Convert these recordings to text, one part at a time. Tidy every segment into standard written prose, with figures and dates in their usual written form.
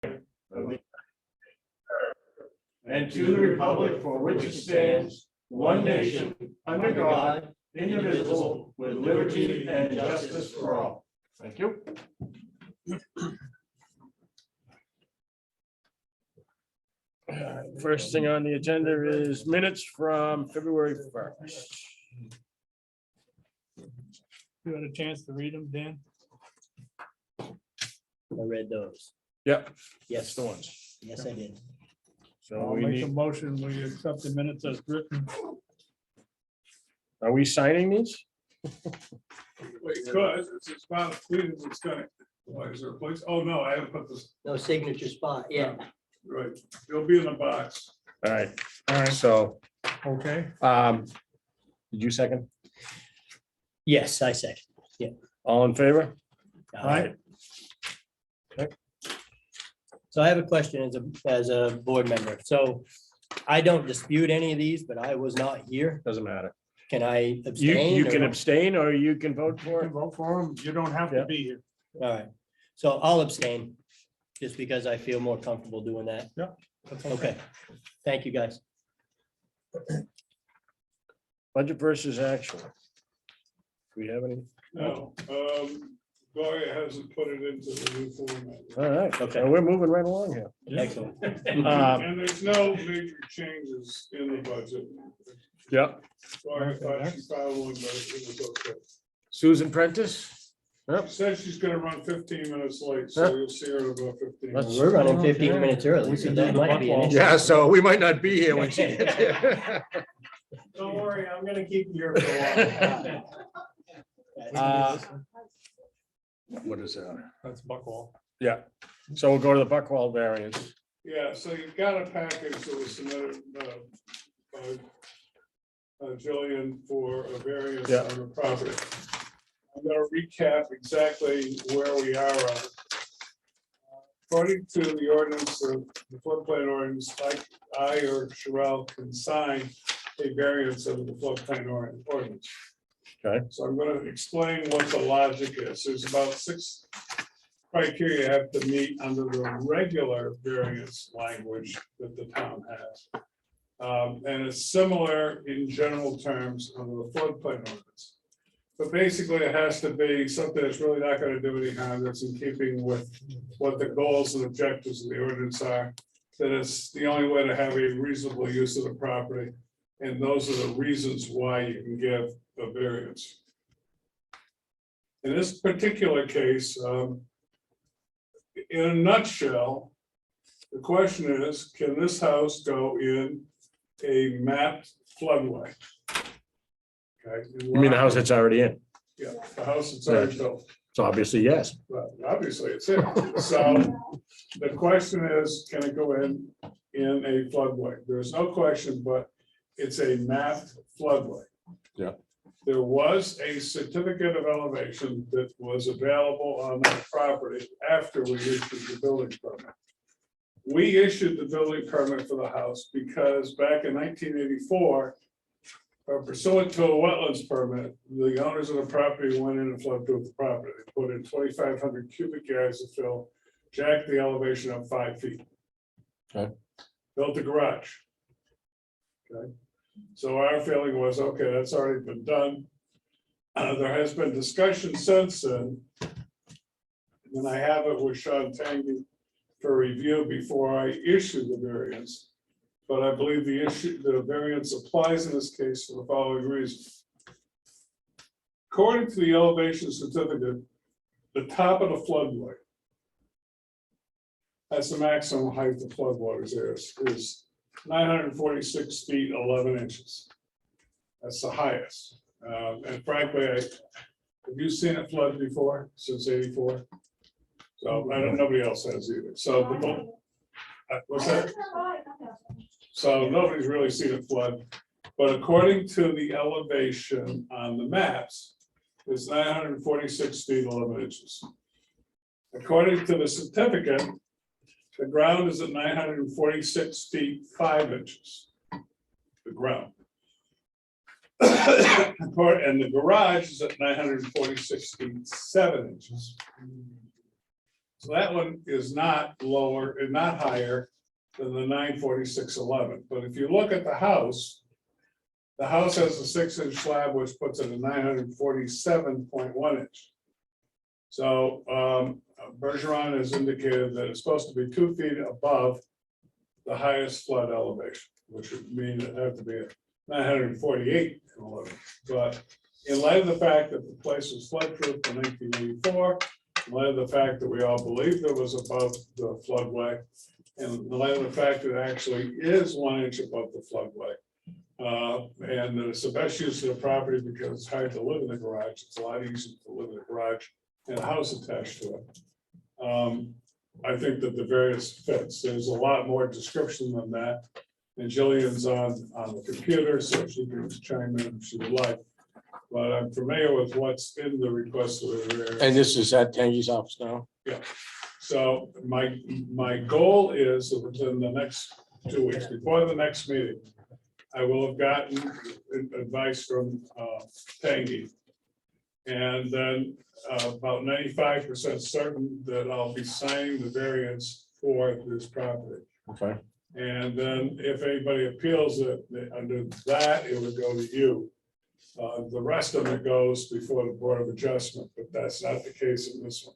and to the republic for which it stands, one nation, under God, indivisible, with liberty and justice for all. Thank you. First thing on the agenda is minutes from February 1st. You had a chance to read them, Dan? I read those. Yep, Yes, the ones. yes, I did. So I'll we make a need, motion, we accept the minutes as written. are we signing these? Wait, good, it's about as clean as it's gonna. Why, is there a place? Oh, no, I haven't put this, No signature spot, yeah. right, it'll be in the box. All right, so, Okay. did you second? Yes, I second. All in favor? Aye. So I have a question as a board member. So I don't dispute any of these, but I was not here. Doesn't matter. Can I You, abstain? you can or- abstain or you can vote You for can it. vote for them. You don't have Yeah. to be here. All right, so I'll abstain, just because I feel more comfortable doing that. Yeah. Okay, thank you, guys. Budget versus actual. Do we have any? No, Gloria hasn't put it into the new format. All right, Okay. so we're moving right along here. Excellent. And there's no major changes in the budget. Yep. Gloria thought she found one, but it was okay. Susan Prentice? She said she's gonna run 15 minutes late, so you'll see her in about 15 Let's- minutes. We're running 15 minutes early, We so can do that the might be an butt issue. Yeah, so we might not be here when she gets here. Don't worry, I'm gonna keep you here for a while. What is that? That's Buckwall. Yeah, so we'll go to the Buckwald variance. Yeah, so you've got a package that was submitted by Jillian for a variance Yeah. on the property. I'm gonna recap exactly where we are on it. According to the ordinance, the floodplain ordinance, I or Sherelle can sign a variance of the floodplain ordinance. Okay. So I'm gonna explain what the logic is. There's about 6 criteria you have to meet under the regular variance language that the town has. And it's similar in general terms under the floodplain ordinance. But basically, it has to be something that's really not gonna do any harm, that's in keeping with what the goals and objectives of the ordinance are. That it's the only way to have a reasonable use of the property, and those are the reasons why you can give a variance. In this particular case, in a nutshell, the question is, can this house go in a mapped floodway? Okay. You mean the house that's already in? Yeah, the house that's already built. So obviously, yes. Well, obviously, it's it. So the question is, can it go in a floodway? There's no question, but it's a mapped floodway. Yeah. There was a certificate of elevation that was available on that property after we issued the building permit. We issued the building permit for the house because back in 1984, pursuant to a wetlands permit, the owners of the property went in and floodproofed the property. They put in 2,500 cubic yards of fill, jacked the elevation up 5 feet. Okay. Built a garage. Okay, so our feeling was, okay, that's already been done. There has been discussion since then. And I have it with Sean Tangy for review before I issue the variance. But I believe the variance applies in this case for the following reason. According to the elevation certificate, the top of the floodway, that's the maximum height of floodwaters there is 946 feet 11 inches. That's the highest. And frankly, have you seen it flood before since '84? So I don't. Nobody else has either. So what's that? So nobody's really seen it flood, but according to the elevation on the maps, it's 946 feet 11 inches. According to the certificate, the ground is at 946 feet 5 inches. The ground. And the garage is at 946 feet 7 inches. So that one is not lower and not higher than the 946.11. But if you look at the house has a 6-inch slab, which puts it at 947.1 inch. So Bergeron has indicated that it's supposed to be 2 feet above the highest flood elevation, which would mean it have to be at 948.11. But in light of the fact that the place was flood-proof in 1984, in light of the fact that we all believed it was above the floodway, and in light of the fact that it actually is 1 inch above the floodway, and that it's the best use of the property because it's hard to live in the garage, it's a lot easier to live in the garage and a house attached to it. I think that the various fits, there's a lot more description than that. And Jillian's on the computer, so she can chime in if she would like. But I'm familiar with what's in the request of the variance. And this is at Tangy's office now? So my goal is that within the next 2 weeks, before the next meeting, I will have gotten advice from Tangy. And then about 95% certain that I'll be signing the variance for this property. Okay. And then if anybody appeals it, under that, it would go to you. The rest of it goes before the Board of Adjustment, but that's not the case in this one.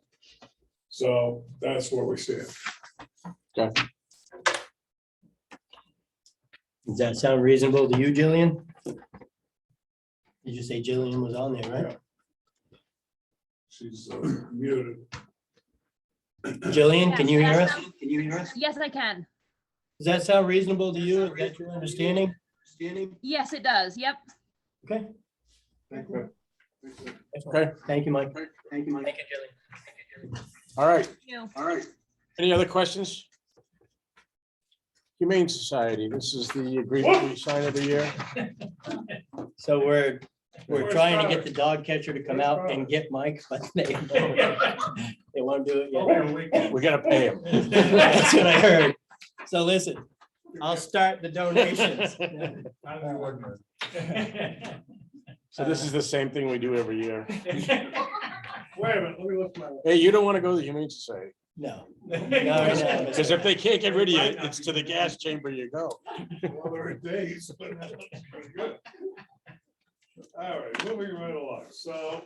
So that's where we stand. Does that sound reasonable to you, Jillian? Did you say Jillian was on there, right? She's muted. Jillian, can you hear us? Yes, I can. Does that sound reasonable to you? Is that your understanding? Yes, it does. Yep. Okay. Okay. Thank you, Mike. Thank you, Mike. Thank you, Jillian. All right. Thank you. All right. Any other questions? Humane Society, this is the agreement we sign every year. So we're trying to get the dog catcher to come out and get Mike, but they won't do it yet. We gotta pay him. That's what I heard. So listen, I'll start the donations. So this is the same thing we do every year. Wait a minute, let me look my. Hey, you don't want to go to the Humane Society, No. because if they can't get rid of you, it's to the gas chamber you go. Well, there are days. But that's pretty good. All right, moving right along. So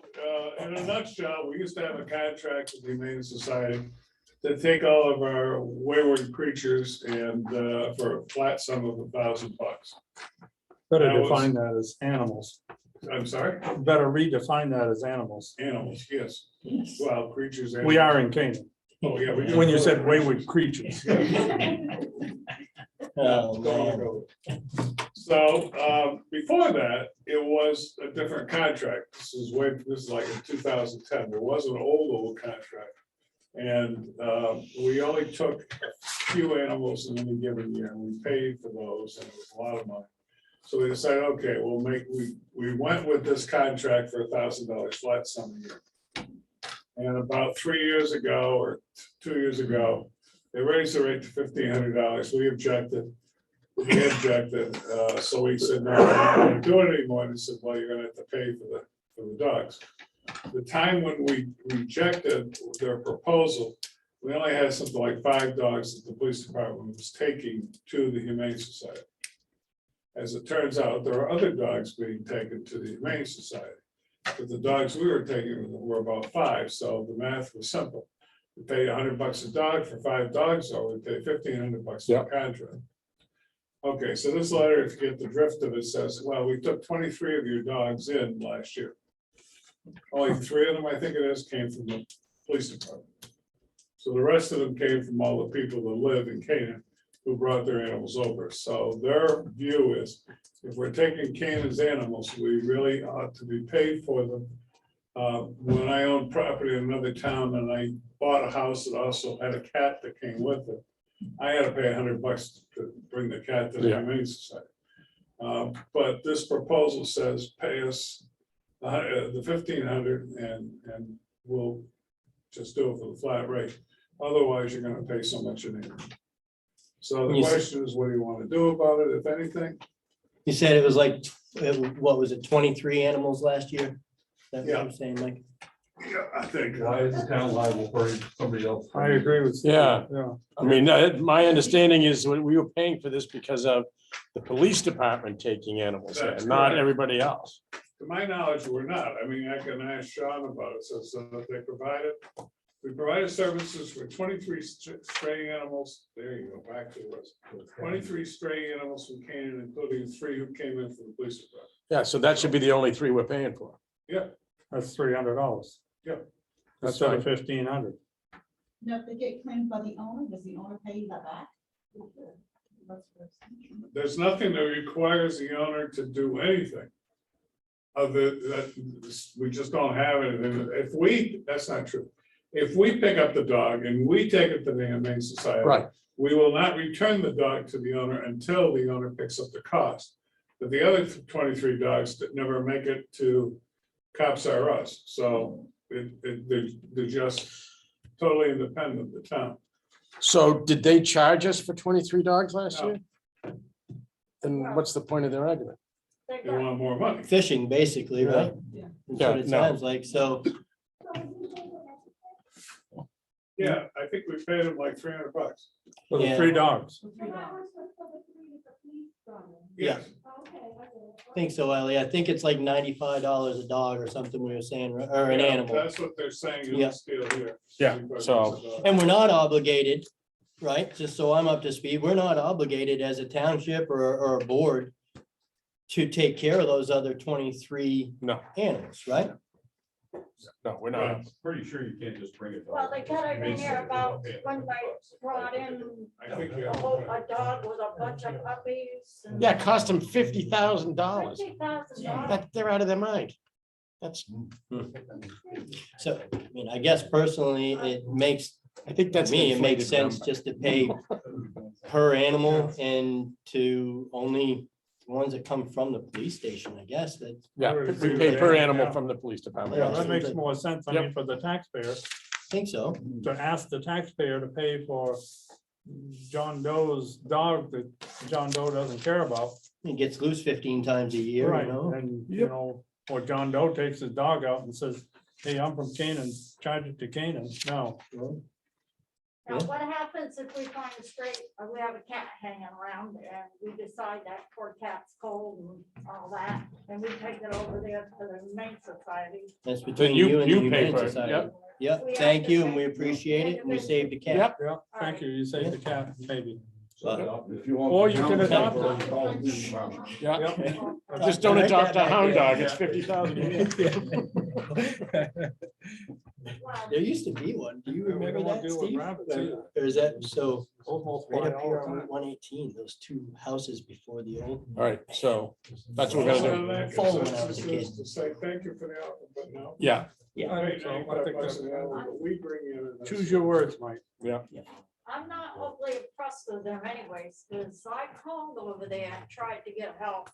in a nutshell, we used to have a contract with the Humane Society to take all of our wayward creatures and for a flat sum of $1,000. Better That was- define that as animals. I'm sorry, Better redefine that as animals. animals, yes. Well, creatures. We are in Canaan. Oh, yeah. we do. When you said wayward creatures. Oh, man. So before that, it was a different contract. This is like in 2010. There was an old contract. And we only took a few animals in any given year, and we paid for those, and it was a lot of money. So we decided, okay, we went with this contract for $1,000 flat sum a year. And about 3 years ago, or 2 years ago, they raised the rate to $1,500. We objected. So we said, no, we're not going to do it anymore. And they said, well, you're going to have to pay for the dogs. The time when we rejected their proposal, we only had something like 5 dogs that the police department was taking to the Humane Society. As it turns out, there are other dogs being taken to the Humane Society. But the dogs we were taking were about 5, so the math was simple. We pay $100 a dog for 5 dogs, or we pay $1,500 for a contract. Okay, so this letter, if you get the drift of it, says, well, we took 23 of your dogs in last year. Only 3 of them, I think it is, came from the police department. So the rest of them came from all the people that live in Canaan who brought their animals over. So their view is, if we're taking Canaan's animals, we really ought to be paid for them. When I owned property in another town and I bought a house that also had a cat that came with it, I had to pay $100 to bring the cat to the Humane Society. But this proposal says pay us the $1,500 and we'll just do it for the flat rate. Otherwise, you're gonna pay so much in it. So the question is, what do you want to do about it, if anything? You said it was like, what was it, 23 animals last year? That's what Yeah. I'm saying, Mike. Yeah, I think. Why is the town liable for somebody else? I agree with. Steve, Yeah. Yeah. I mean, my understanding is we were paying for this because of the police department taking animals That's in, not correct. everybody else. To my knowledge, we're not. I mean, I can ask Sean about it. So they we provided services for 23 stray animals. There you go, back to us. 23 stray animals from Canaan, including 3 who came in from the police department. Yeah, so that should be the only 3 we're paying for. Yeah, That's $300. Yeah. That's Instead right. of 1,500. Now, if they get claimed by the owner, does the owner pay that back? there's nothing that requires the owner to do anything. Other that, we just don't have it. And that's not true. If we pick up the dog and we take it to the Humane Society. Right. We will not return the dog to the owner until the owner picks up the cost. But the other 23 dogs that never make it to Cops R Us, so they're just totally independent of the town. So did they charge us for 23 dogs last No. year? Then what's the point of their argument? They want more money. Fishing, basically, right? Yeah. That's Yeah, what it no. sounds like, so, Yeah, I think we paid them like $300. For the Yeah. 3 dogs. Yeah. Yes, I think so, Ellie. I think it's like $95 a dog or something we were saying, or an Yeah, animal. That's what they're saying in Yeah. this deal here. Yeah, so- And we're not obligated, right? Just so I'm up to speed, we're not obligated as a township or a board to take care of those other 23 No, animals, right? no, we're Right. not. Pretty sure you can't just bring it. Well, they got it in here about when they brought in I think you a have- whole, a dog with a bunch of puppies. and Yeah, it cost them $50,000. $50,000. That, they're out of their mind. That's, So, I mean, I guess personally, it makes, I think to that's. me, an it makes inflated sense number. just to pay per animal and to only ones that come from the police station, I guess, that, Yeah, Or we do pay that, per animal yeah. from the police department. Yeah, that makes more sense, I mean, for the taxpayer, I think so. to ask the taxpayer to pay for John Doe's dog that John Doe doesn't care about. It gets loose 15 times a year, Right, you know? and, you know, or John Doe takes his dog out and says, hey, I'm from Canaan, charge it to Canaan. No, Now, what happens if we find a stray, we have a cat hanging around and we decide that poor cat's cold and all that, and we take it over there to the Humane Society. That's between you- you and the you pay Humane for it, Society. yep. Yep, We have thank to you, pay and we for appreciate it, and we saved the cat. Yep. yeah, thank you, you saved the cat, maybe. But- If you want. Or you can adopt it. Yeah, Yep. just don't Right adopt a back hound there. dog. It's 50,000 a year. Wow. There used to be one, do you Yeah, we remember don't wanna that, deal with Steve? rabbits either. Or is that, so, Almost right fly up all here the on time. Route 118, those 2 houses before the old. All right, so that's what we're gonna do. So that Follow when I was a consensus is kid. To say thank you for the offer, but no. Yeah, Yeah. I Pay think so. I 95 think bucks that's- an hour, but we bring in. and that's- Choose your words, Mike. I'm not overly impressed with them anyways, because I called over there and tried to get help.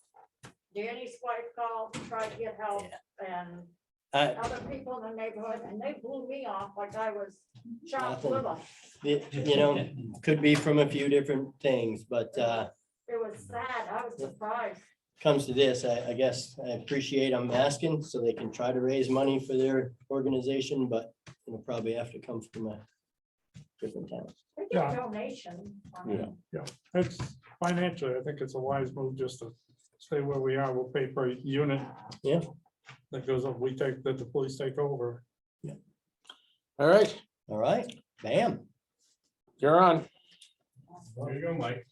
Danny's wife called, tried to get help, and I- other people in the neighborhood, and they blew me off like I was chopped Nothing. liver. You know, could be from a few different things, but It was sad, I was surprised. comes to this, I guess I appreciate them asking so they can try to raise money for their organization, but it'll probably have to come from a different town. They Yeah. get donation. Yeah. It's financially, I think it's a wise move just to stay where we are. We'll pay per unit. Yeah. That goes up, that the police take over. all right, All right, bam. you're on. There you go, Mike.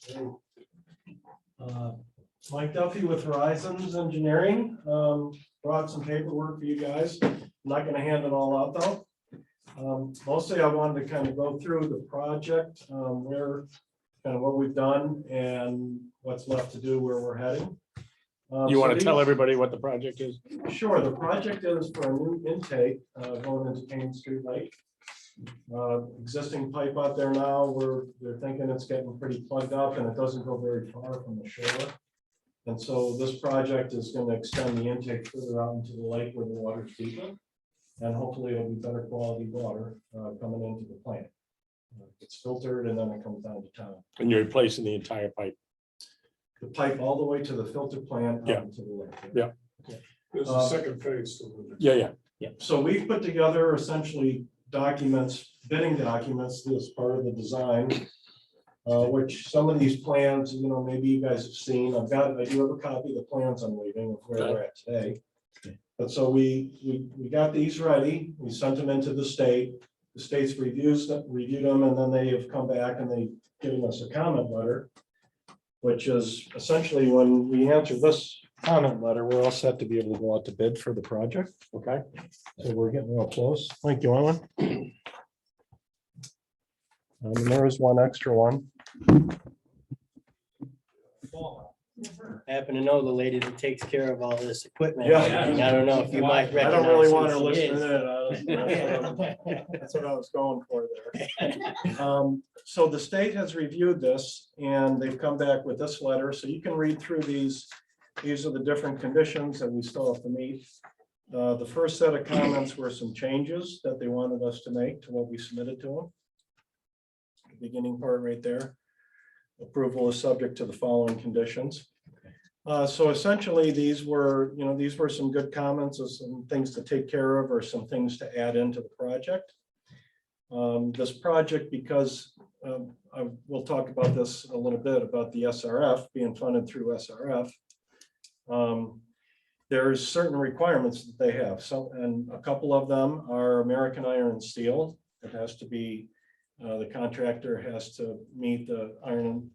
Mike Duffy with Horizons Engineering, brought some paperwork for you guys. I'm not gonna hand it all out though. Mostly I wanted to kind of go through the project, where, kind of what we've done and what's left to do, where we're heading. You So want to these- tell everybody what the project is? Sure, the project is for a new intake going into Canaan Street Lake. Existing pipe out there now, they're thinking it's getting pretty plugged up and it doesn't go very far from the shore. And so this project is going to extend the intake further out into the lake where the water's deeper. And hopefully it'll be better quality water coming into the plant. It's filtered and then it comes down to town. And you're replacing the entire pipe. The pipe all the way to the filter plant Yeah. out into the lake. Yeah. There's a second phase to it. Yeah, yeah. So we've put together essentially documents, bidding documents, as part of the design. Which some of these plans, maybe you guys have seen. I do have a copy of the plans I'm leaving of where we're at today. But so we got these ready, we sent them into the state. The state's reviewed them, and then they have come back and they've given us a comment letter. Which is essentially when we answer this comment letter, we're all set to be able to go out to bid for the project. Okay. So we're getting real close. Thank you, Alan. There is one extra one. I happen to know the lady that takes care of all this equipment. Yeah. I don't know if you might I recognize. don't really who want to she listen is. to that. That's what I was going for there. So the state has reviewed this and they've come back with this letter, so you can read through these. These are the different conditions that we still have to meet. The first set of comments were some changes that they wanted us to make to what we submitted to them. The beginning part right there. Approval is subject to the following conditions. So essentially, these were some good comments of some things to take care of or some things to add into the project. This project, because we'll talk about this a little bit about the SRF being funded through SRF. There's certain requirements that they have. So, and a couple of them are American iron and steel. It has to be, the contractor has to meet the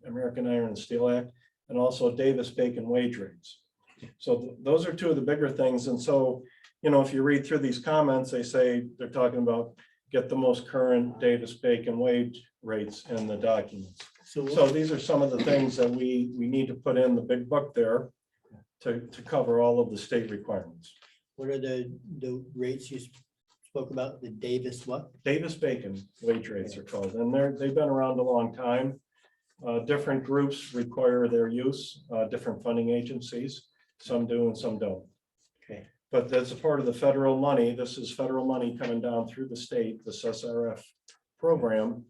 American Iron and Steel Act, and also Davis-Bacon wage rates. So those are two of the bigger things. And so, if you read through these comments, they say they're talking about get the most current Davis-Bacon wage rates in the documents. So these are some of the things that we need to put in the big book there to cover all of the state requirements. What are the rates you spoke about, the Davis what? Davis-Bacon wage rates are called, and they've been around a long time. Different groups require their use, different funding agencies, some do and some don't. Okay. But that's a part of the federal money. This is federal money coming down through the state, this SRF program.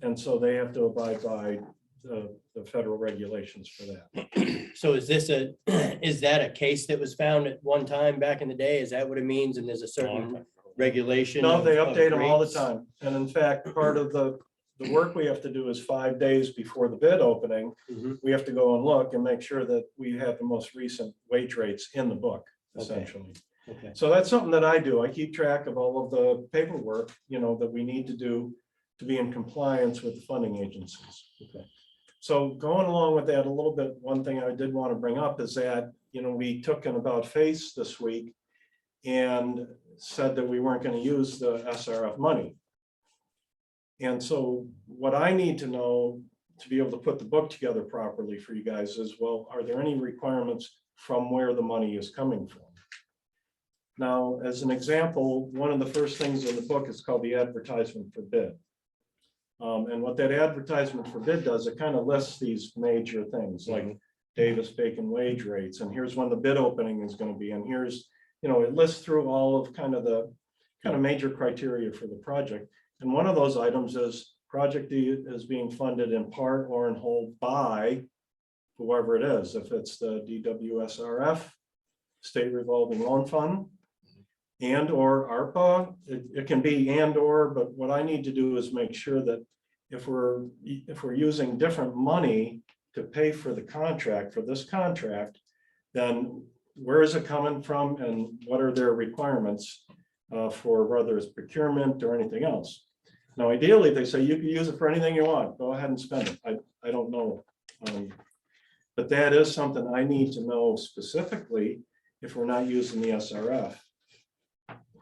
And so they have to abide by the federal regulations for that. So is that a case that was found at one time back in the day? Is that what it means? And there's a certain regulation? No, they of update them all the rates? time. And in fact, part of the work we have to do is 5 days before the bid opening. Mhm. We have to go and look and make sure that we have the most recent wage rates in the book, essentially. Okay. So that's something that I do. I keep track of all of the paperwork, that we need to do to be in compliance with the funding agencies. Okay. So going along with that a little bit, one thing I did want to bring up is that, we took an about face this week and said that we weren't going to use the SRF money. And so what I need to know to be able to put the book together properly for you guys is, well, are there any requirements from where the money is coming from? Now, as an example, one of the first things in the book is called the advertisement for bid. And what that advertisement for bid does, it kind of lists these major things like Davis-Bacon wage rates, and here's when the bid opening is going to be, and here's, it lists through all of the major criteria for the project. And one of those items is project is being funded in part or in whole by whoever it is. If it's the DWSRF, State Revolving Loan Fund, and or ARPA, it can be and or, but what I need to do is make sure that if we're using different money to pay for the contract, for this contract, then where is it coming from and what are their requirements for whether it's procurement or anything else. Now, ideally, they say you can use it for anything you want. Go ahead and spend it. I don't know. But that is something I need to know specifically if we're not using the SRF.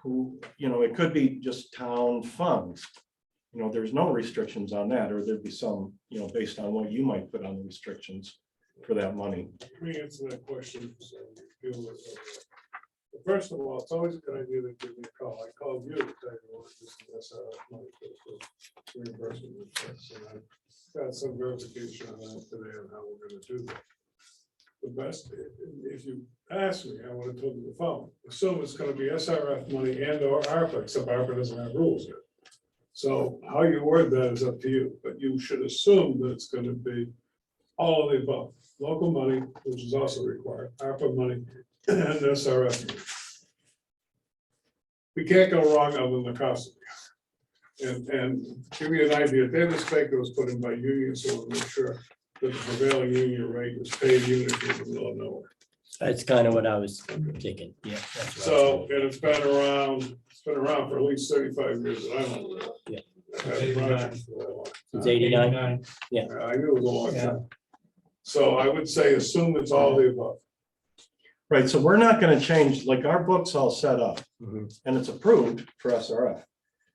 Who, it could be just town funds. There's no restrictions on that, or there'd be some, based on what you might put on the restrictions for that money. Let me answer that question. So you deal with it. First of all, it's always a good idea to give me a call. I called you to tell you what this money for reimbursement. And I got some verification on that today on how we're going to do that. The best, if you ask me, I would have told you the following. Assume it's going to be SRF money and or ARPA, except ARPA doesn't have rules yet. So how you word that is up to you, but you should assume that it's going to be all of the above. Local money, which is also required, ARPA money, and SRF. we can't go wrong other than the cost of it. And to give you an idea, Davis Baker was put in by unions, so we'll make sure that the prevailing union rate was paid even if you're in the middle of nowhere. That's kind of what I was thinking, yeah. That's what I was So, thinking. and it's been around for at least 35 years that I'm aware of. Yeah. I've had a project for that long. It's 89. Yeah, I knew it was a long Yeah. time. So I would say assume it's all the above. Right, so we're not gonna change, like, our book's all set up Mhm. and it's approved for SRF.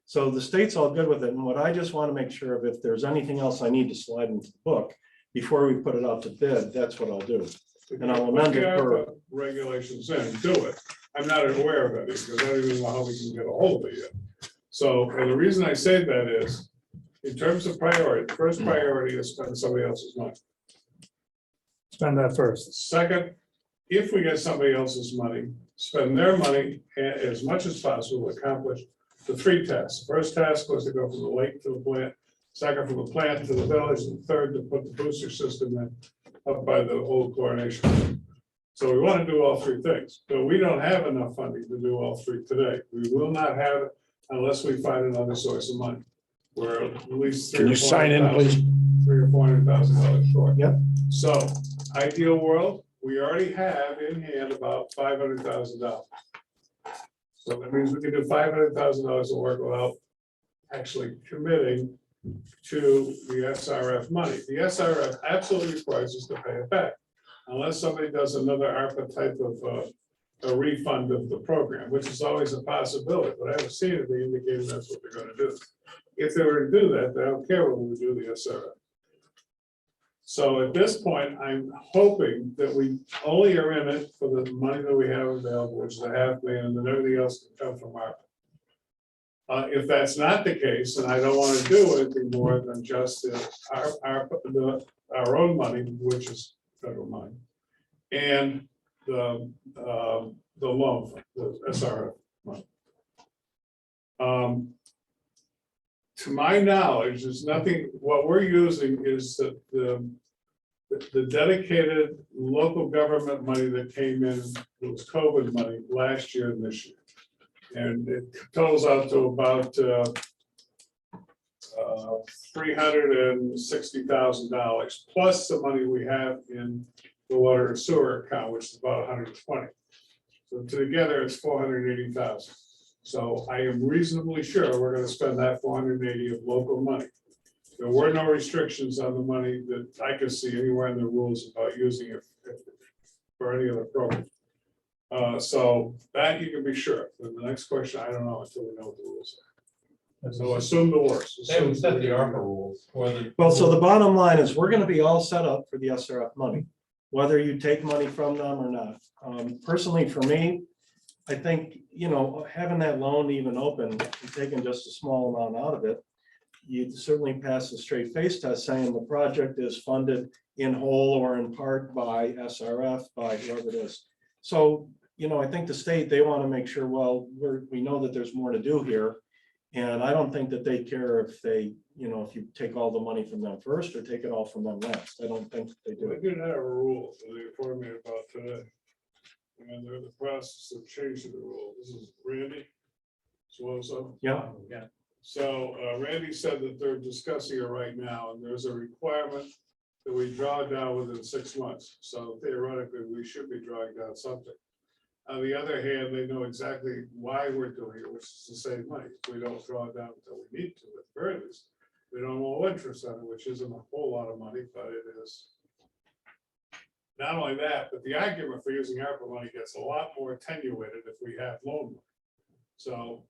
So the state's all good with it, and what I just want to make sure of, if there's anything else I need to slide into the book before we put it out to bid, that's what I'll do. And I'll amend it per- Put the regulations in, do it. I'm not aware of any, because I don't even know how we can get a hold of it yet. So, and the reason I say that is, in terms of priority, the first priority is spend somebody else's money. Spend that first. Second, if we get somebody else's money, spend their money as much as possible to accomplish the three tasks. The first task was to go from the lake to the plant, second from the plant to the village, and third to put the booster system in up by the old chlorination. So we want to do all three things, but we don't have enough funding to do all three today. We will not have it unless we find another source of money. We're at least Can you sign in, please? $300,000 or $400,000 short. Yep. So ideal world, we already have in hand about $500,000. So that means we can do $500,000 of work without actually committing to the SRF money. The SRF absolutely requires us to pay it back, unless somebody does another ARPA type of a refund of the program, which is always a possibility, but I haven't seen it. They indicated that's what they're going to do. If they were to do that, they don't care when we do the SRF. So at this point, I'm hoping that we only are in it for the money that we have available, which is $500,000, and then everything else can come from ARPA. If that's not the case, and I don't want to do anything more than just our own money, which is federal money, and the loan, the SRF money. To my knowledge, there's nothing, what we're using is the dedicated local government money that came in, it was COVID money last year and this year. And it totals out to about $360,000 plus the money we have in the water and sewer account, which is about 120. So together it's 480,000. So I am reasonably sure we're going to spend that 480 of local money. There were no restrictions on the money that I could see anywhere in the rules about using it for any other program. So that you can be sure. But the next question, I don't know until we know what the rules are. So assume the worst. They haven't set the ARPA rules or the. Well, so the bottom line is, we're gonna be all set up for the SRF money, whether you take money from them or not. Personally, for me, I think, having that loan even open and taking just a small amount out of it, you'd certainly pass the straight face test saying the project is funded in whole or in part by SRF, by whoever it is. So, I think the state, they want to make sure, well, we know that there's more to do here. And I don't think that they care if they, if you take all the money from them first or take it all from them last. I don't think they do. We did have a rule that they informed me about today. And they're in the process of changing the rule. This is Randy. So, Yeah. So Randy said that they're discussing it right now, and there's a requirement that we draw down within 6 months. So theoretically, we should be drawing down something. On the other hand, they know exactly why we're doing it, which is to save money. We don't draw it down until we need to, at the very least. We don't owe interest on it, which isn't a whole lot of money, but it is. Not only that, but the argument for using ARPA money gets a lot more attenuated if we have loan money. So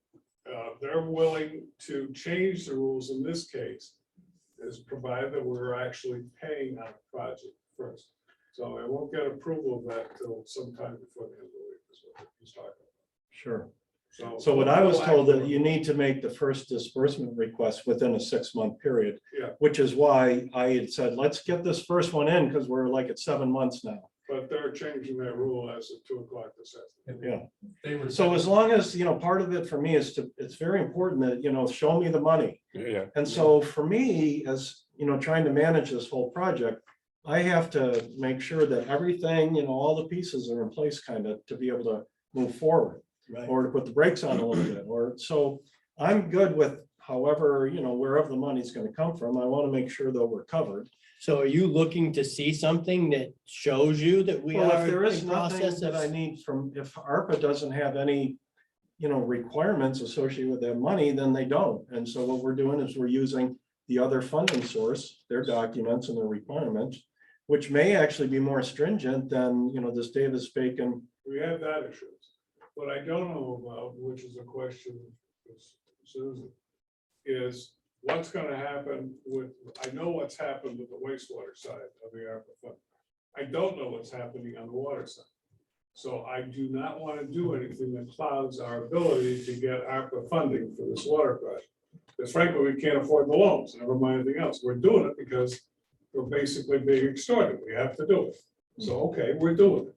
they're willing to change the rules in this case, is provided that we're actually paying on the project first. So I won't get approval of that till sometime before the end of the week, is what he's talking about. Sure. So what I was we'll told, act that on it. you need to make the first disbursement request within a 6-month period. Yeah. Which is why I had said, let's get this first one in, because we're like at 7 months now. But they're changing that rule as of 2 o'clock this afternoon. Yeah. They were. So as long as, part of it for me is it's very important that, show me the money. Yeah. And so for me, as, trying to manage this whole project, I have to make sure that everything, all the pieces are in place kind of to be able to move forward. Right. or to put the brakes on a little bit, or, so I'm good with however, wherever the money's gonna come from. I want to make sure that we're covered. So are you looking to see something that shows you that we Well, are if there is in nothing process that I of? need from, if ARPA doesn't have any, requirements associated with that money, then they don't. And so what we're doing is we're using the other funding source, their documents and their requirements, which may actually be more stringent than, this Davis-Bacon. We have that issue. What I don't know about, which is a question for Susan, is what's gonna happen with, I know what's happened with the wastewater side of the ARPA fund. I don't know what's happening on the water side. So I do not want to do anything that clouds our ability to get ARPA funding for this water project. Because frankly, we can't afford the loans, never mind anything else. We're doing it because we're basically being extorted. We have to do it. So, okay, we're doing it.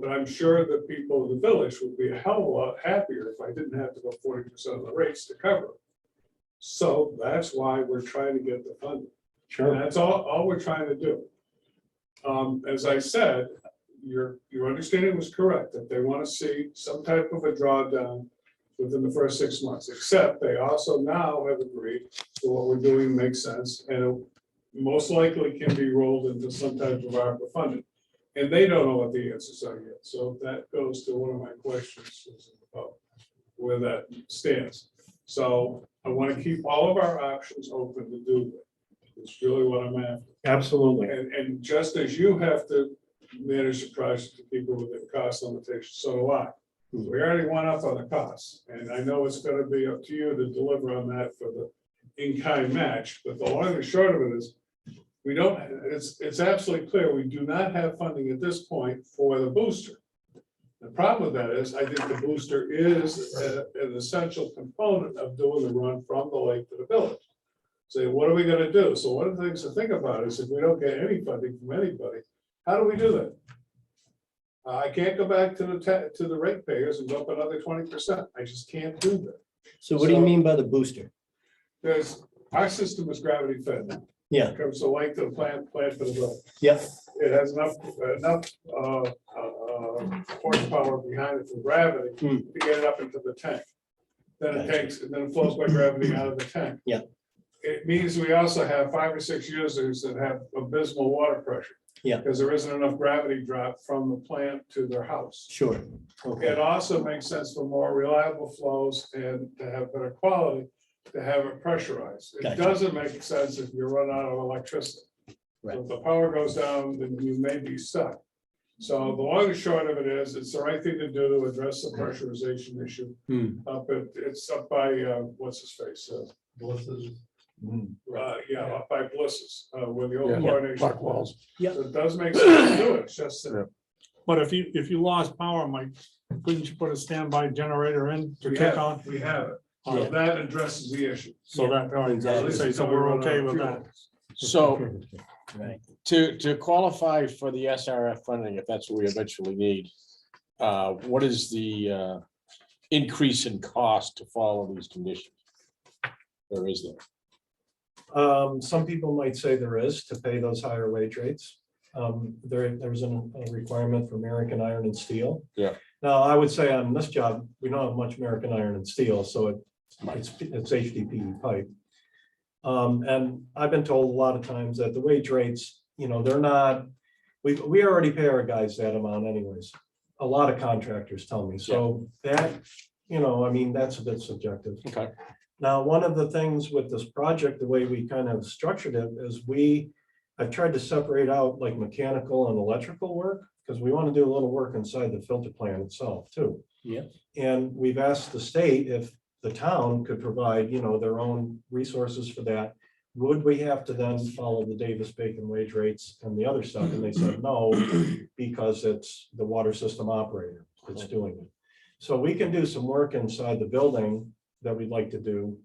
But I'm sure that people in the village would be a hell of a lot happier if I didn't have to go 40% of the rates to cover it. So that's why we're trying to get the funding. Sure. And that's all we're trying to do. As I said, your understanding was correct, that they want to see some type of a drawdown within the first 6 months, except they also now have agreed that what we're doing makes sense, and it most likely can be rolled into some type of ARPA funding. And they don't know what the answers are yet. So that goes to one of my questions about where that stands. So I want to keep all of our options open to do that. It's really what I'm after. Absolutely. And just as you have to manage the project to keep it within cost limitations, so do I. We already went up on the costs, and I know it's gonna be up to you to deliver on that for the in-kind match, but the long and short of it is, we don't, it's absolutely clear, we do not have funding at this point for the booster. The problem with that is, I think the booster is an essential component of doing the run from the lake to the village. Say, what are we gonna do? So one of the things to think about is if we don't get any funding from anybody, how do we do that? I can't go back to the ratepayers and go up another 20%. I just can't do that. So what do you mean by the booster? Our system is gravity fed now. Yeah. It comes to length of the plant for the building. Yep. It has enough horsepower behind it for gravity to get it up into the tank. Then it Gotcha. and then it flows by gravity out of the tank. Yeah. It means we also have 5 or 6 users that have abysmal water pressure. Yeah. Because there isn't enough gravity drop from the plant to their house. Sure. Okay. It also makes sense for more reliable flows and to have better quality, to have it pressurized. It Gotcha. doesn't make sense if you run out of electricity. Right. So if the power goes down, then you may be stuck. So the long and short of it is, it's the right thing to do to address the pressurization issue. It's up by, what's his face? Up by Bliss's, where the old coronation. Black walls. Yeah. So it does make sense to do it, it's just that But if you lost power, Mike, couldn't you put a standby generator in to we kick have, on? we have it. Yeah. So that addresses the issue. So that, all right, Exactly. say, so we're okay with that. So Right. to qualify for the SRF funding, if that's what we eventually need, what is the increase in cost to follow these conditions? Or is there? Some people might say there is to pay those higher wage rates. There's a requirement for American iron and steel. Yeah. Now, I would say on this job, we don't have much American iron and steel, so it's HDPE pipe. And I've been told a lot of times that the wage rates, they're not, we already pay our guys that amount anyways. A lot of contractors tell me, so that, that's a bit subjective. Okay. Now, one of the things with this project, the way we kind of structured it is I've tried to separate out like mechanical and electrical work, because we want to do a little work inside the filter plant itself too. Yeah. And we've asked the state if the town could provide, their own resources for that. Would we have to then follow the Davis-Bacon wage rates and the other stuff? And they said no, because it's the water system operator that's doing it. So we can do some work inside the building that we'd like to do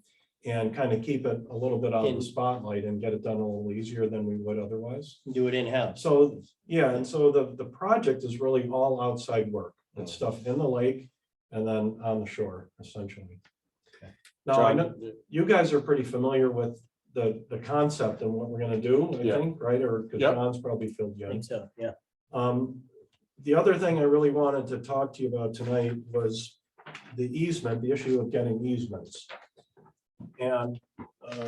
and kind of keep it a little bit out of the spotlight and get it done a little easier than we would otherwise. Do it in-house. So, yeah, and so the project is really all outside work. It's stuff in the lake and then on the shore, essentially. Okay. Now, I know you guys are pretty familiar with the concept and what we're gonna do, I think, right? Or because John's probably filled you I in. think so, yeah. The other thing I really wanted to talk to you about tonight was the easement, the issue of getting easements. And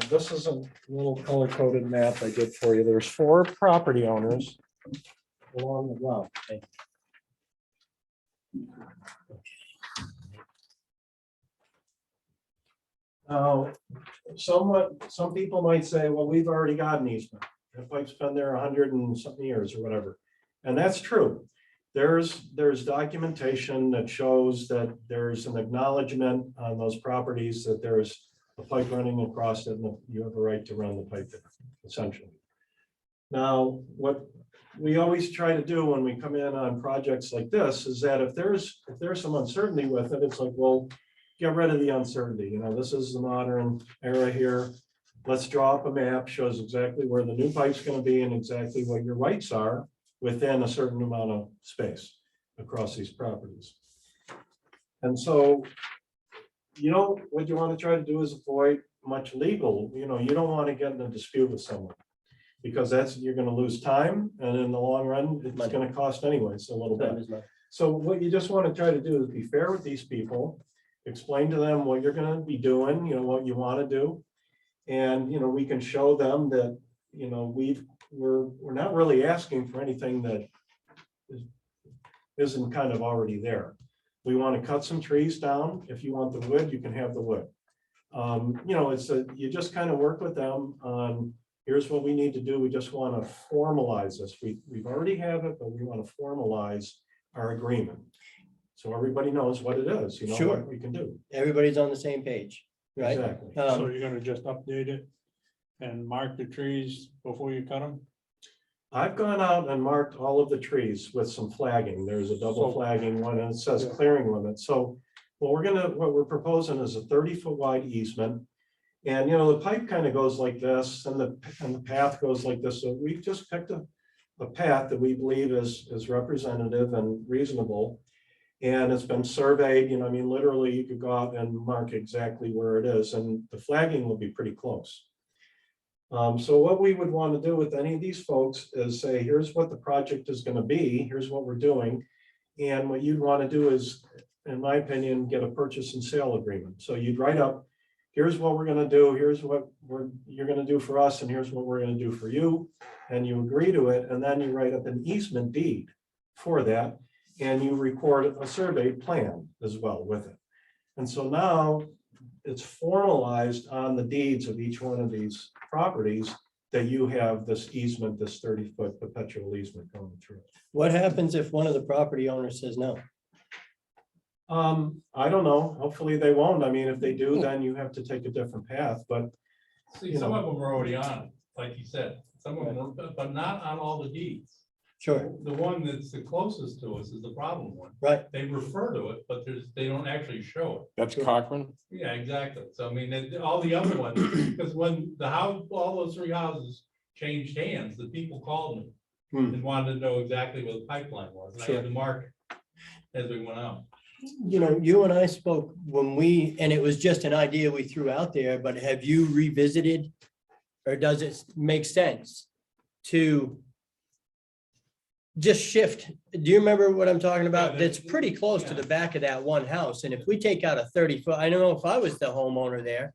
this is a little color coded map I did for you. There's 4 property owners along the, wow. Okay. Now, some people might say, well, we've already got an easement. The pipe's been there 100 and something years or whatever. And that's true. There's documentation that shows that there's an acknowledgement on those properties that there's a pipe running across it and you have a right to run the pipe there, essentially. Now, what we always try to do when we come in on projects like this is that if there's some uncertainty with it, it's like, well, get rid of the uncertainty. You know, this is the modern era here. Let's draw up a map, shows exactly where the new pipe's going to be and exactly what your rights are within a certain amount of space across these properties. And so, you know, what you want to try to do is avoid much legal, you know, you don't want to get in a dispute with someone because you're going to lose time. And in the long run, it's going to cost anyways a little bit. So what you just want to try to do is be fair with these people, explain to them what you're going to be doing, you know, what you want to do. And, you know, we can show them that, you know, we're not really asking for anything that isn't kind of already there. We want to cut some trees down. If you want the wood, you can have the wood. You know, you just kind of work with them on, here's what we need to do. We just want to formalize this. We've already have it, but we want to formalize our agreement. So everybody knows what it is, you know, Sure. what we can do. Everybody's on the same page, right? Exactly. So you're gonna just update it and mark the trees before you cut them? I've gone out and marked all of the trees with some flagging. There's a double So- flagging one and it says Yeah. clearing limit. So what we're proposing is a 30-foot wide easement. And, you know, the pipe kind of goes like this and the path goes like this. So we've just picked a path that we believe is representative and reasonable. And it's been surveyed, you know, I mean, literally you could go out and mark exactly where it is and the flagging will be pretty close. So what we would want to do with any of these folks is say, here's what the project is going to be, here's what we're doing. And what you'd want to do is, in my opinion, get a purchase and sale agreement. So you'd write up, here's what we're going to do, here's what you're going to do for us, and here's what we're going to do for you. And you agree to it, and then you write up an easement deed for that, and you record a surveyed plan as well with it. And so now it's formalized on the deeds of each one of these properties that you have this easement, this 30-foot perpetual easement going through. What happens if one of the property owners says no? I don't know. Hopefully they won't. I mean, if they do, then you have to take a different path, but See, You some know. of them are already on it, like you said, some of them, are, but not on all the deeds. Sure, The one that's the closest to us is the problem one. right. They refer to it, but they don't actually show it. That's Cochran. Yeah, exactly. So I mean, all the other ones, because when the house, all those 3 houses changed hands, the people called me and wanted to know exactly where the pipeline was. And I had to mark it as we went out. You know, you and I spoke and it was just an idea we threw out there, but have you revisited? Or does it make sense to just shift? Do you remember what I'm talking about? Yeah, That's pretty close to the back of that one house. And if we take out a 30-foot, I don't know if I was the homeowner there,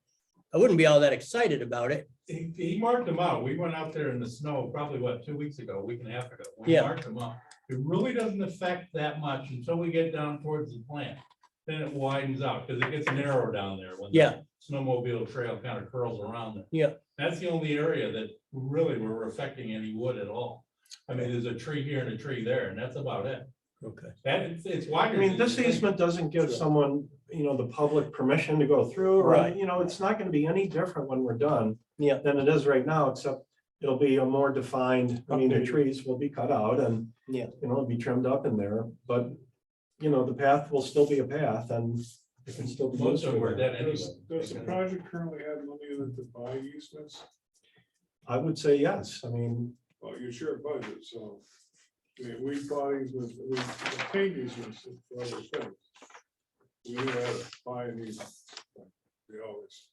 I wouldn't be all that excited about it. He marked them out. We went out there in the snow, probably 2 weeks ago, a week and a half ago. We Yeah. marked them out. It really doesn't affect that much until we get down towards the plant. Then it widens out because it gets narrow down there when Yeah. the snowmobile trail kind of curls around there. Yeah. That's the only area that really we're affecting any wood at all. I mean, there's a tree here and a tree there, and that's about it. Okay. It's I wider. mean, than this you think. easement doesn't give someone, you know, the public permission to go through, or, Right. you know, it's not gonna be any different when we're done Yeah. than it is right now, except it'll be a more defined, I mean, the Updated. trees will be cut out and, Yeah. you know, it'll be trimmed up in there, but, you know, the path will still be a path and it can still be. Most used of them for were that. dead anyway. Does the project currently have money in it to buy easements? I would say yes. I mean, Well, you share budget, so, I mean, we buy easements, we obtain easements for other things. We never had to buy an easement. We always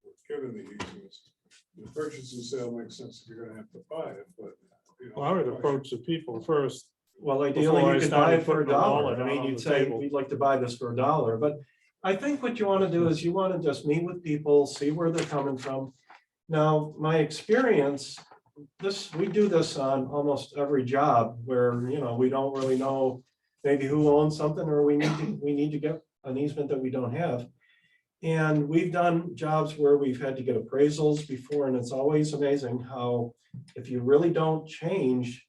were given the easements. The purchase and sale makes sense if you're gonna have to buy it, but. You know, Well, I would approach the people first Well, ideally, Before I you could buy started it for putting a dollar $1. I down mean, on you'd the say, table. we'd like to buy this for $1, but I think what you want to do is you want to just meet with people, see where they're coming from. Now, my experience, we do this on almost every job where, you know, we don't really know maybe who owns something, or we need to get an easement that we don't have. And we've done jobs where we've had to get appraisals before, and it's always amazing how if you really don't change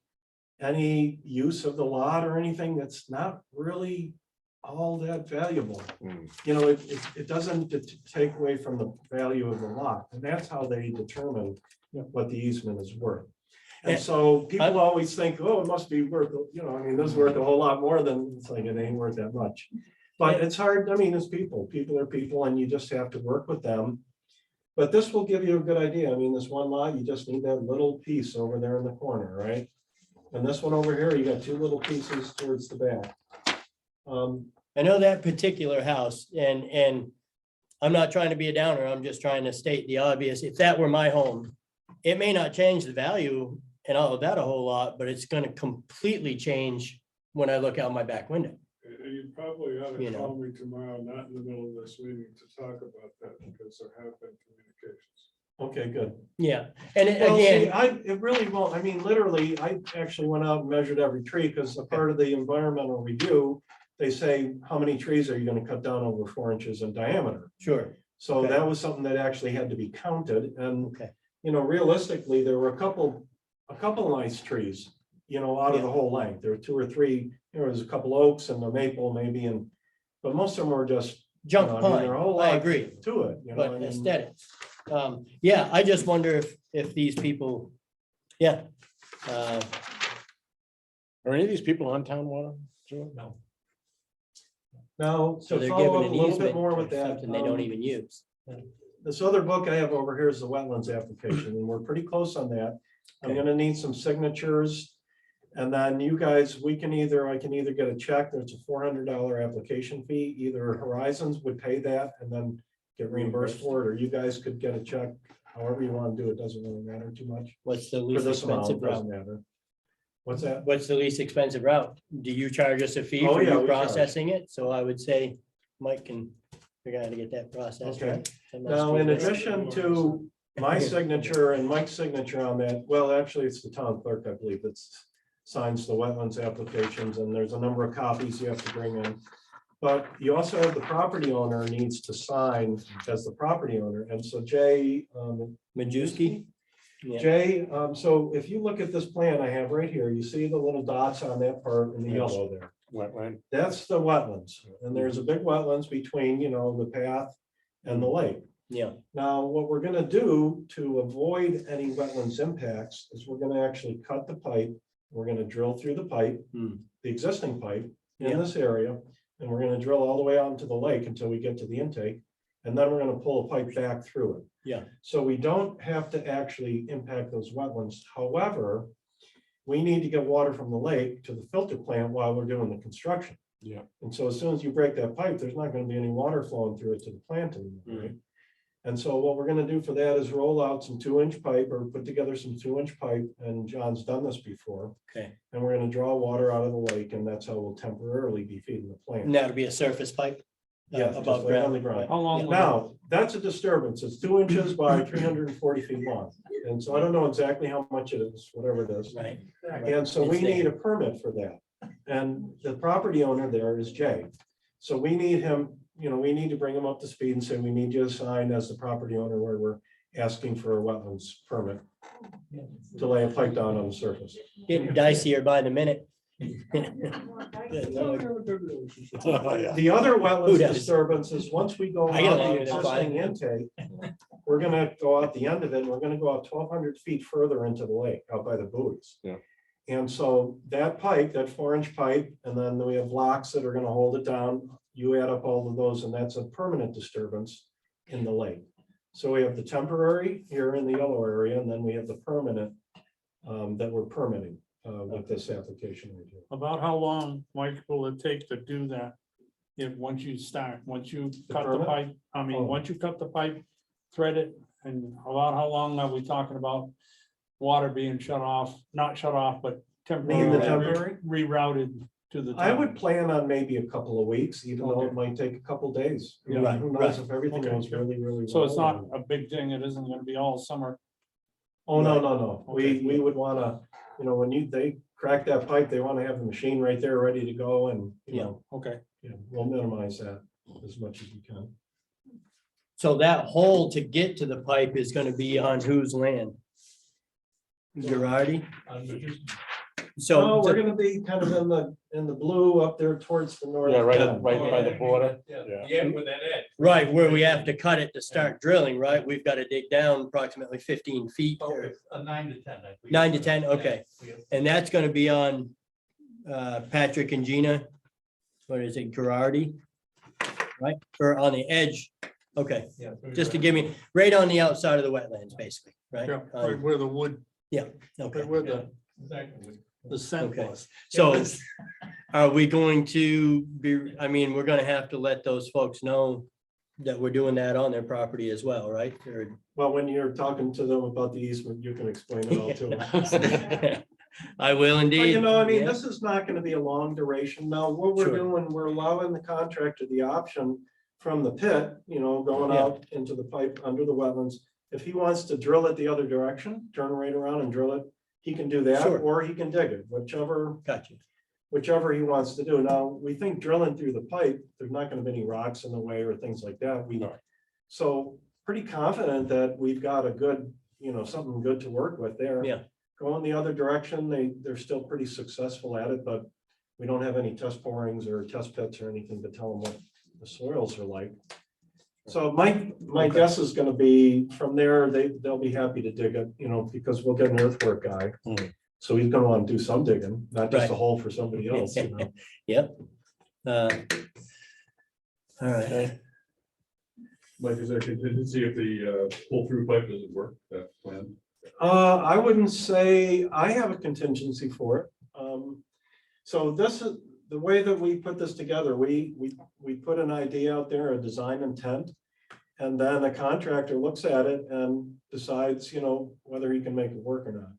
any use of the lot or anything, that's not really all that valuable. You know, it doesn't take away from the value of the lot, and that's how they determine what the easement is worth. And so people always think, oh, it must be worth, you know, I mean, this is worth a whole lot more than, it's like, it ain't worth that much. But it's hard, I mean, it's people are people, and you just have to work with them. But this will give you a good idea. I mean, this one lot, you just need that little piece over there in the corner, right? And this one over here, you got two little pieces towards the back. I know that particular house, and I'm not trying to be a downer, I'm just trying to state the obvious. If that were my home, it may not change the value and all of that a whole lot, but it's gonna completely change when I look out my back window. And you probably ought You to know. call me tomorrow, not in the middle of this meeting, to talk about that, because there have been communications. Okay, good. Yeah, and Well, see, again, it really won't, I mean, literally, I actually went out and measured every tree, because a part of the environmental review, they say, how many trees are you gonna cut down over 4 inches in diameter? sure, So Okay. that was something that actually had to be counted, and, okay, you know, realistically, there were a couple nice trees, you know, out of the Yeah. whole length. There were 2 or 3, there was a couple oaks and a maple maybe, but most of them were just. junk you know, I mean, pine, there are a whole I lot agree, To it, you know, I but mean, aesthetics. Yeah, I just wonder if these people, yeah. Are any of these people on town water? Joe? No. now, So to they're follow given up a an little bit easement more for with that. something they don't even use. This other book I have over here is the wetlands application, and we're pretty close on that. I'm Okay. gonna need some signatures. And then you guys, I can either get a check, there's a $400 application fee, either Horizons would pay that and then get reimbursed for it, or you guys could get a check, however you want to do it, doesn't really matter too much. What's the For least this amount, expensive doesn't route? matter. What's that? What's the least expensive route? Do you charge us a fee Oh, for yeah, you we charge. processing it? So I would say Mike can figure out how to get that processed, Okay. right? That must Now, be in the- addition to my signature and Mike's signature on that, well, actually, it's the town clerk, I believe, that's signs the wetlands applications, and there's a number of copies you have to bring in. But you also have the property owner needs to sign as the property owner, and so Jay. Majewski? Yeah. Jay, so if you look at this plan I have right here, you see the little dots on that part in the yellow there. Wetland. That's the wetlands, and there's a big wetlands between, you know, the path and the lake. Yeah, Now, what we're gonna do to avoid any wetlands impacts is we're gonna actually cut the pipe. We're gonna drill through the pipe, Hmm. the existing pipe in Yeah. this area, and we're gonna drill all the way out into the lake until we get to the intake. And then we're gonna pull a pipe back through it. yeah, So we don't have to actually impact those wetlands. However, we need to get water from the lake to the filter plant while we're doing the construction. Yeah. And so as soon as you break that pipe, there's not gonna be any water flowing through it to the plant anymore, right? And so what we're gonna do for that is roll out some 2-inch pipe, or put together some 2-inch pipe, and John's done this before. okay. And we're gonna draw water out of the lake, and that's how we'll temporarily be feeding the plant. And that'll be a surface pipe? Yeah, just Above right on ground. the ground. How long? will Now, that's a disturbance. It's 2 inches by 340 feet long. And so I don't know exactly how much it is, whatever it is. Right. And so we It's there. need a permit for that. And the property owner there is Jay. So we need him, you know, we need to bring him up to speed and say, we need you to sign as the property owner where we're asking for a wetlands permit to lay a pipe down on the surface. Getting dicier by the minute. The other Who wetlands does? disturbance is once we go I get out along the with it existing intake, we're gonna go out the end of it, and we're gonna go out 1,200 feet further into the lake, out by the buoys. Yeah. And so that pipe, that 4-inch pipe, and then we have locks that are gonna hold it down. You add up all of those, and that's a permanent disturbance in the lake. So we have the temporary here in the yellow area, and then we have the permanent that we're permitting with this application review. About how long, Mike, will it take to do that? If, once you start, once you cut the permit? pipe, I mean, Oh. once you cut the pipe, thread it, and about how long are we talking about? Water being shut off, not shut off, but temporary? rerouted to the. I would town. plan on maybe a couple of weeks, even though it Okay. might take a couple of days. You know, Right, Who knows right. if everything Okay. goes really, really well. So it's not a big thing. It isn't gonna be all summer. Oh, no, no, no. Okay. We would wanna, you know, they crack that pipe, they wanna have the machine right there ready to go and, you Yeah. know, Okay. we'll minimize that as much as we can. So that hole to get to the pipe is gonna be on whose land? Girardi? So So, we're gonna be kind of in the blue up there towards the north. Yeah, right end. by the border. Yeah, the end with that edge. right, where we have to cut it to start drilling, right? We've got to dig down approximately 15 feet. Oh, it's a 9 to 10. 9 to 10, okay. Yeah. And that's gonna be on Patrick and Gina. What is it, Girardi? Right, or on the edge, okay, Yeah, so just to you're give me, right on the outside of the wetlands, basically, right? Yeah, right where the wood, Okay, right where right. the, Exactly. the scent Okay. was. so are we going to be, I mean, we're gonna have to let those folks know that we're doing that on their property as well, right? Or- Well, when you're talking to them about the easement, you can explain it all to them. I will But indeed. you know, I mean, Yeah. this is not gonna be a long duration. Now, what we're Sure. doing, we're allowing the contractor the option from the pit, you know, going Yeah. out into the pipe under the wetlands. If he wants to drill it the other direction, turn right around and drill it, he can do that, Sure. or he can dig it, Gotcha. whichever he wants to do. Now, we think drilling through the pipe, there's not gonna be any rocks in the way or things like that. So pretty confident that we've got a good, you know, something good to work with there. Yeah. Going the other direction, they're still pretty successful at it, but we don't have any test borings or test pits or anything to tell them what the soils are like. So my guess is gonna be from there, they'll be happy to dig it, you know, because we'll get an earthwork guy. So he's gonna want to do some digging, not just a Right. hole for somebody else, you know. Yep. All right, Mike, is there contingency if the pull-through pipe doesn't work, that plan? I wouldn't say I have a contingency for it. So this is the way that we put this together. We put an idea out there, a design intent. And then a contractor looks at it and decides, you know, whether he can make it work or not.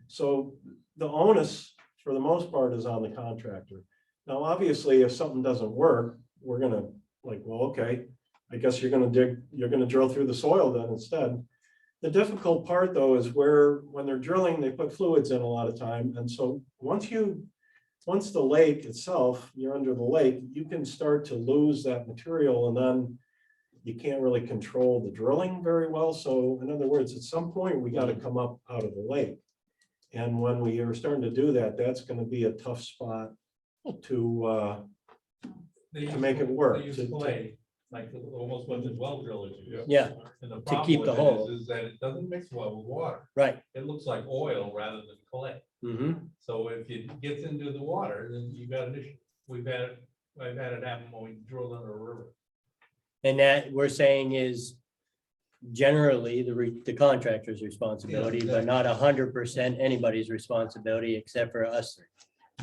So the onus, for the most part, is on the contractor. Now, obviously, if something doesn't work, we're gonna like, well, okay, I guess you're gonna drill through the soil then instead. The difficult part, though, is when they're drilling, they put fluids in a lot of time. And so once the lake itself, you're under the lake, you can start to lose that material, and then you can't really control the drilling very well. So in other words, at some point, we got to come up out of the lake. And when we are starting to do that, that's going to be a tough spot to make it work. They use clay, like almost what the well drillers use. yeah, And the To problem keep with the it hole. is that it doesn't mix well with water. right. It looks like oil rather than clay. Mm-hmm. So if it gets into the water, then you got an issue. I've had it happen when we drilled under a river. And that we're saying is generally the contractor's responsibility, Yeah, but not 100% anybody's responsibility except for us.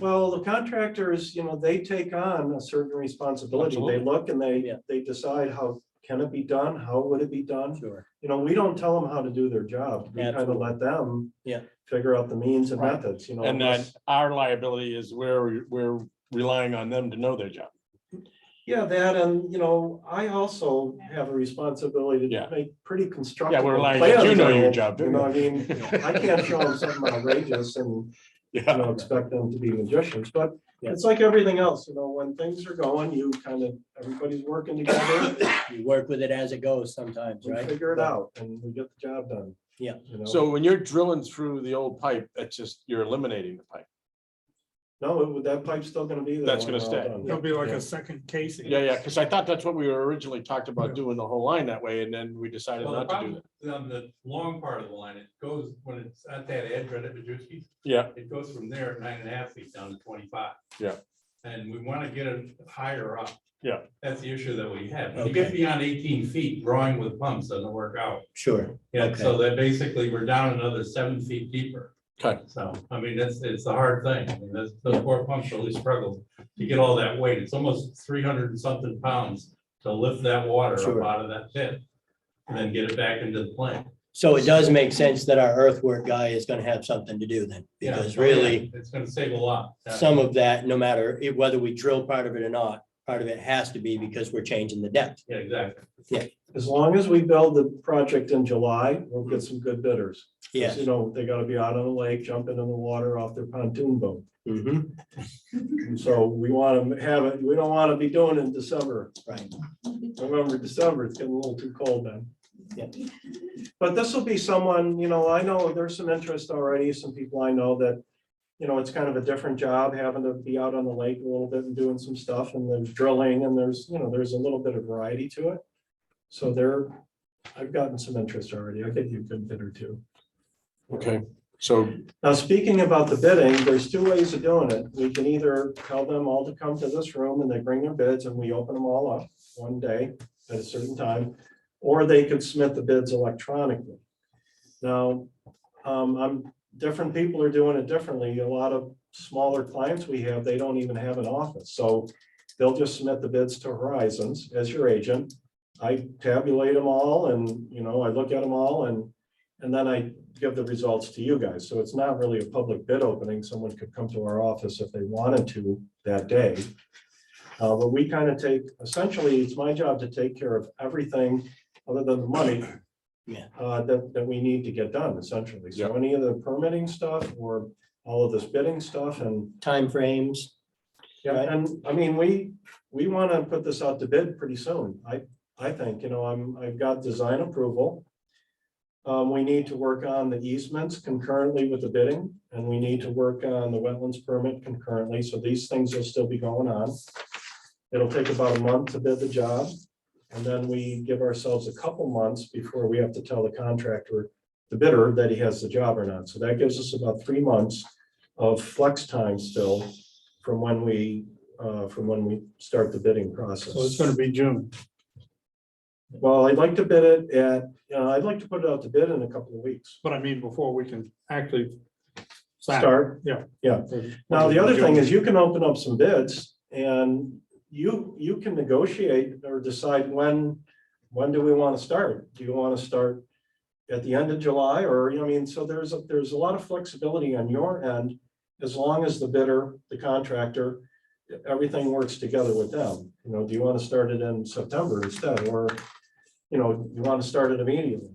Well, the contractors, you know, they take on a certain responsibility. They Absolutely. look and Yeah. they decide how can it be done? How would it be done? Sure. You know, we don't tell them how to do their job. We kind of Absolutely. let them Yeah. figure out the means and Right. methods, you know. And then unless- our liability is we're relying on them to know their job. Yeah, that, and, you know, I also have a responsibility Yeah. to make pretty constructive. Yeah, we're relying on you know your job. You know, I mean, I can't show them something outrageous and, you Yeah, know, expect them to be magicians, but Yeah. it's like everything else, you know, when things are going, you kind of, everybody's working together. You work with it as it goes sometimes, We right? figure it out and we get the job done. Yeah. You know? so when you're drilling through the old pipe, that's just, you're eliminating the pipe. No, that pipe's still gonna be there. That's when gonna we're all stay. done. It'll be like Yeah. a second casing. Yeah, because I thought that's what we were originally talked about doing the whole line that way, and then we decided Well, the not to do problem that. on the long part of the line, it goes, when it's at that edge right at Majewski's, Yeah, it goes from there at 9.5 feet down to 25. Yeah. And we want to get it higher up. Yeah. That's the issue that we have. When you Okay. get beyond 18 feet, drawing with pumps doesn't work out. Sure. Yeah, Okay. so that basically we're down another 7 feet deeper. okay, So, I mean, it's a hard thing. I mean, those poor pumps really struggle to get all that weight. It's almost 300 and something pounds to lift that water Sure. up out of that pit and then get it back into the plant. So it does make sense that our earthwork guy is gonna have something to do then, Yeah, because oh, yeah, really, it's gonna save a lot. some of that, no matter whether we drill part of it or not, part of it has to be because we're changing the depth. Yeah, exactly. As long as we build the project in July, we'll get some good bidders. 'Cause, Yes. You know, they gotta be out on the lake, jumping in the water off their pontoon boat. Mhm. And so we want to have it, we don't want to be doing it in December. Right. November, December, it's getting a little too cold then. Yeah. But this will be someone, you know, I know there's some interest already, some people I know that, you know, it's kind of a different job, having to be out on the lake a little bit and doing some stuff, and there's drilling, and there's, you know, there's a little bit of variety to it. So I've gotten some interest already. I'll get you a good bid or two. Okay, so Now, speaking about the bidding, there's two ways of doing it. We can either tell them all to come to this room and they bring their bids and we open them all up one day at a certain time, or they could submit the bids electronically. Now, different people are doing it differently. A lot of smaller clients we have, they don't even have an office. So they'll just submit the bids to Horizons as your agent. I tabulate them all and, you know, I look at them all and then I give the results to you guys. So it's not really a public bid opening. Someone could come to our office if they wanted to that day. But we kind of essentially, it's my job to take care of everything other than the money that we need to get done, essentially. So any of the permitting stuff or all of this bidding stuff and Timeframes. yeah, Right. and I mean, we want to put this out to bid pretty soon. I think, you know, I've got design approval. We need to work on the easements concurrently with the bidding, and we need to work on the wetlands permit concurrently. So these things will still be going on. It'll take about a month to bid the job. And then we give ourselves a couple months before we have to tell the contractor, the bidder, that he has the job or not. So that gives us about 3 months of flex time still from when we start the bidding process. So it's gonna be June. Well, I'd like to bid it I'd like to put it out to bid in a couple of weeks. But I mean, before we can actually Start. Yeah. Yeah. Now, the other thing is you can open up some bids and you can negotiate or decide when do we want to start? Do you want to start at the end of July or, I mean, so there's a lot of flexibility on your end, as long as the bidder, the contractor, everything works together with them. You know, do you want to start it in September instead, or, you know, you want to start it immediately?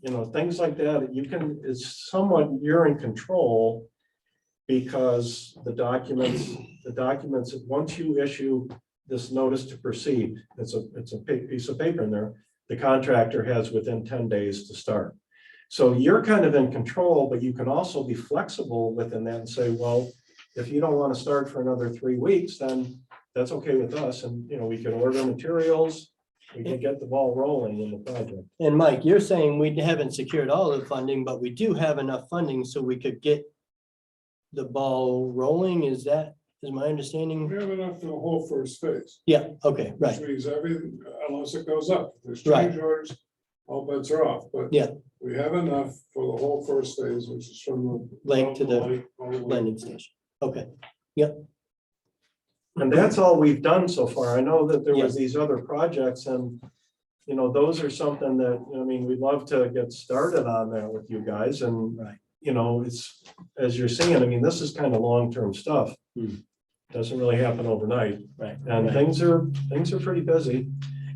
You know, things like that, it's somewhat, you're in control because the documents, once you issue this notice to proceed, it's a piece of paper in there, the contractor has within 10 days to start. So you're kind of in control, but you can also be flexible within that and say, well, if you don't want to start for another 3 weeks, then that's okay with us. And, you know, we can order materials, we can get the ball rolling in the project. And Mike, you're saying we haven't secured all of the funding, but we do have enough funding so we could get the ball rolling. Is my understanding? We have enough for the whole first phase. Yeah, okay, right. Which means everything, unless it goes up, if there's Right. change orders, all bets are off, but. Yeah. We have enough for the whole first phase, which is from the. Lake to the lake all the way. landing station. Okay, And that's all we've done so far. I know that there was these other projects and, you know, those are something that, I mean, we'd love to get started on that with you guys and, right. you know, it's, as you're seeing, I mean, this is kind of long-term stuff. Doesn't really happen overnight. Right. And right. things are pretty busy.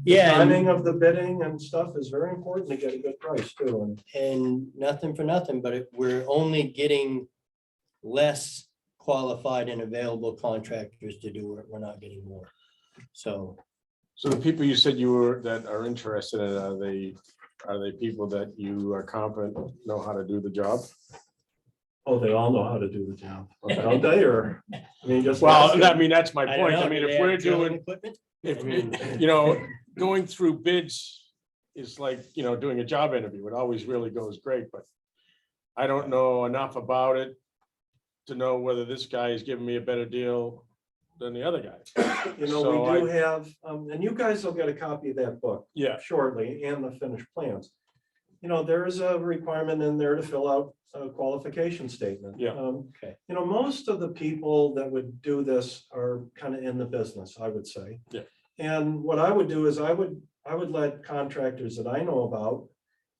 Yeah. Timing of the bidding and stuff is very important to get a good price too. And nothing for nothing, but we're only getting less qualified and available contractors to do it. We're not getting more. So the people you said that are interested in, are they people that you are confident know how to do the job? Oh, they all know how to do the job. Don't they? Or, I mean, just. Well, I mean, that's my I don't point. know, I mean, do they if we're have drilling doing, equipment? if, you know, going through bids is like, you know, doing a job interview. It always really goes great, but I don't know enough about it to know whether this guy is giving me a better deal than the other guy. You know, So we do have, and you guys will get a copy of that book Yeah, shortly and the finished plans. You know, there is a requirement in there to fill out a qualification statement. Yeah. Okay. You know, most of the people that would do this are kind of in the business, I would say. Yeah. And what I would do is I would let contractors that I know about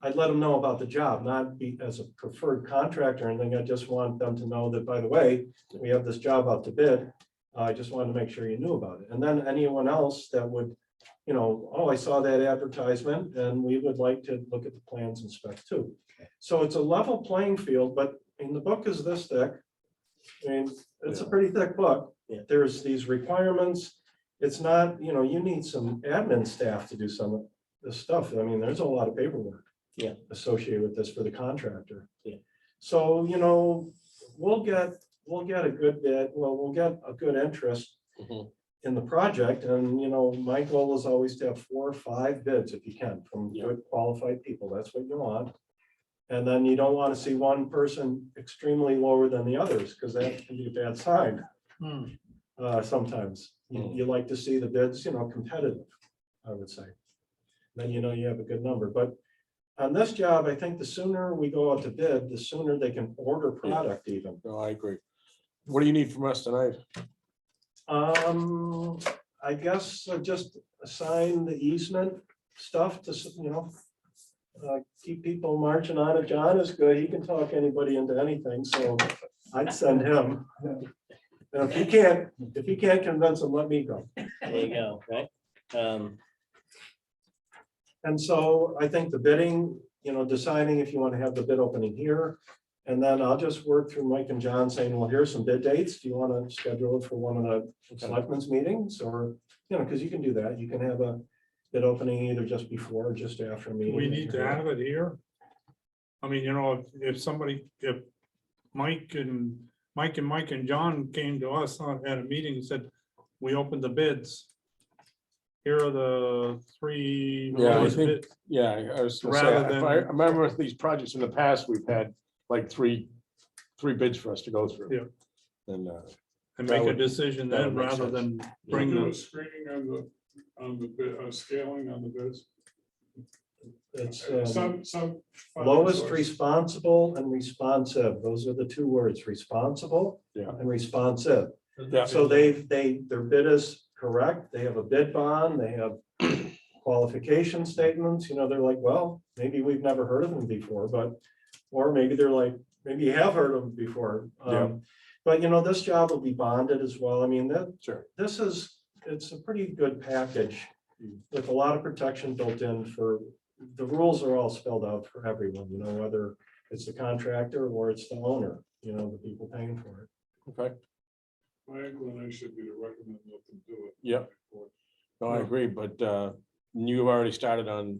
I'd let them know about the job, not be as a preferred contractor or anything. I just want them to know that, by the way, we have this job out to bid. I just wanted to make sure you knew about it. And then anyone else that would, you know, oh, I saw that advertisement and we would like to look at the plans and spec too. So it's a level playing field, but the book is this thick. I mean, it's a pretty thick book. Yeah. There's these requirements. It's not, you know, you need some admin staff to do some of this stuff. I mean, there's a lot of paperwork. Yeah. Associated with this for the contractor. Yeah. So, you know, we'll get a good bid, well, we'll get a good interest Mhm. in the project. And, you know, my goal is always to have 4 or 5 bids if you can from Yeah. good qualified people. That's what you want. And then you don't want to see one person extremely lower than the others, because that can be a bad sign. Sometimes you like to see the bids, you know, competitive, I would say. Then, you know, you have a good number, but on this job, I think the sooner we go out to bid, the sooner they can order product even. No, I agree. What do you need from us tonight? I guess just assign the easement stuff to, you know, keep people marching on it. John is good. He can talk anybody into anything, so I'd send him. Now, if he can't convince him, let me go. There you go, right? And so I think the bidding, you know, deciding if you want to have the bid opening here. And then I'll just work through Mike and John saying, well, here's some bid dates. Do you want to schedule it for one of the selectmen's meetings? Or, you know, because you can do that. You can have a bid opening either just before or just after a meeting. We need to have it here. I mean, you know, if Mike and John came to us at a meeting and said, we opened the bids. Here are the 3. Yeah, I lowest think, bid. yeah, I was gonna say, Rather if than- I remember with these projects in the past, we've had like three bids for us to go through. Yeah. And, And that make a would- decision that then would make rather sense. than Bring bring the the, screening on the bid, scaling on the bids. It's Some. lowest source. responsible and responsive. Those are the 2 words, responsible Yeah. and responsive. Yeah. So their bid is correct. They have a bid bond, they have qualification statements, you know, they're like, well, maybe we've never heard of them before, but, or maybe they're like, maybe you have heard of them before. Yeah. But you know, this job will be bonded as well. I mean, sure. it's a pretty good package with a lot of protection built in for, the rules are all spelled out for everyone, you know, whether it's the contractor or it's the owner, you know, the people paying for it. Okay. My inclination would be to recommend let them do it. Yeah. No, I agree, but you've already started on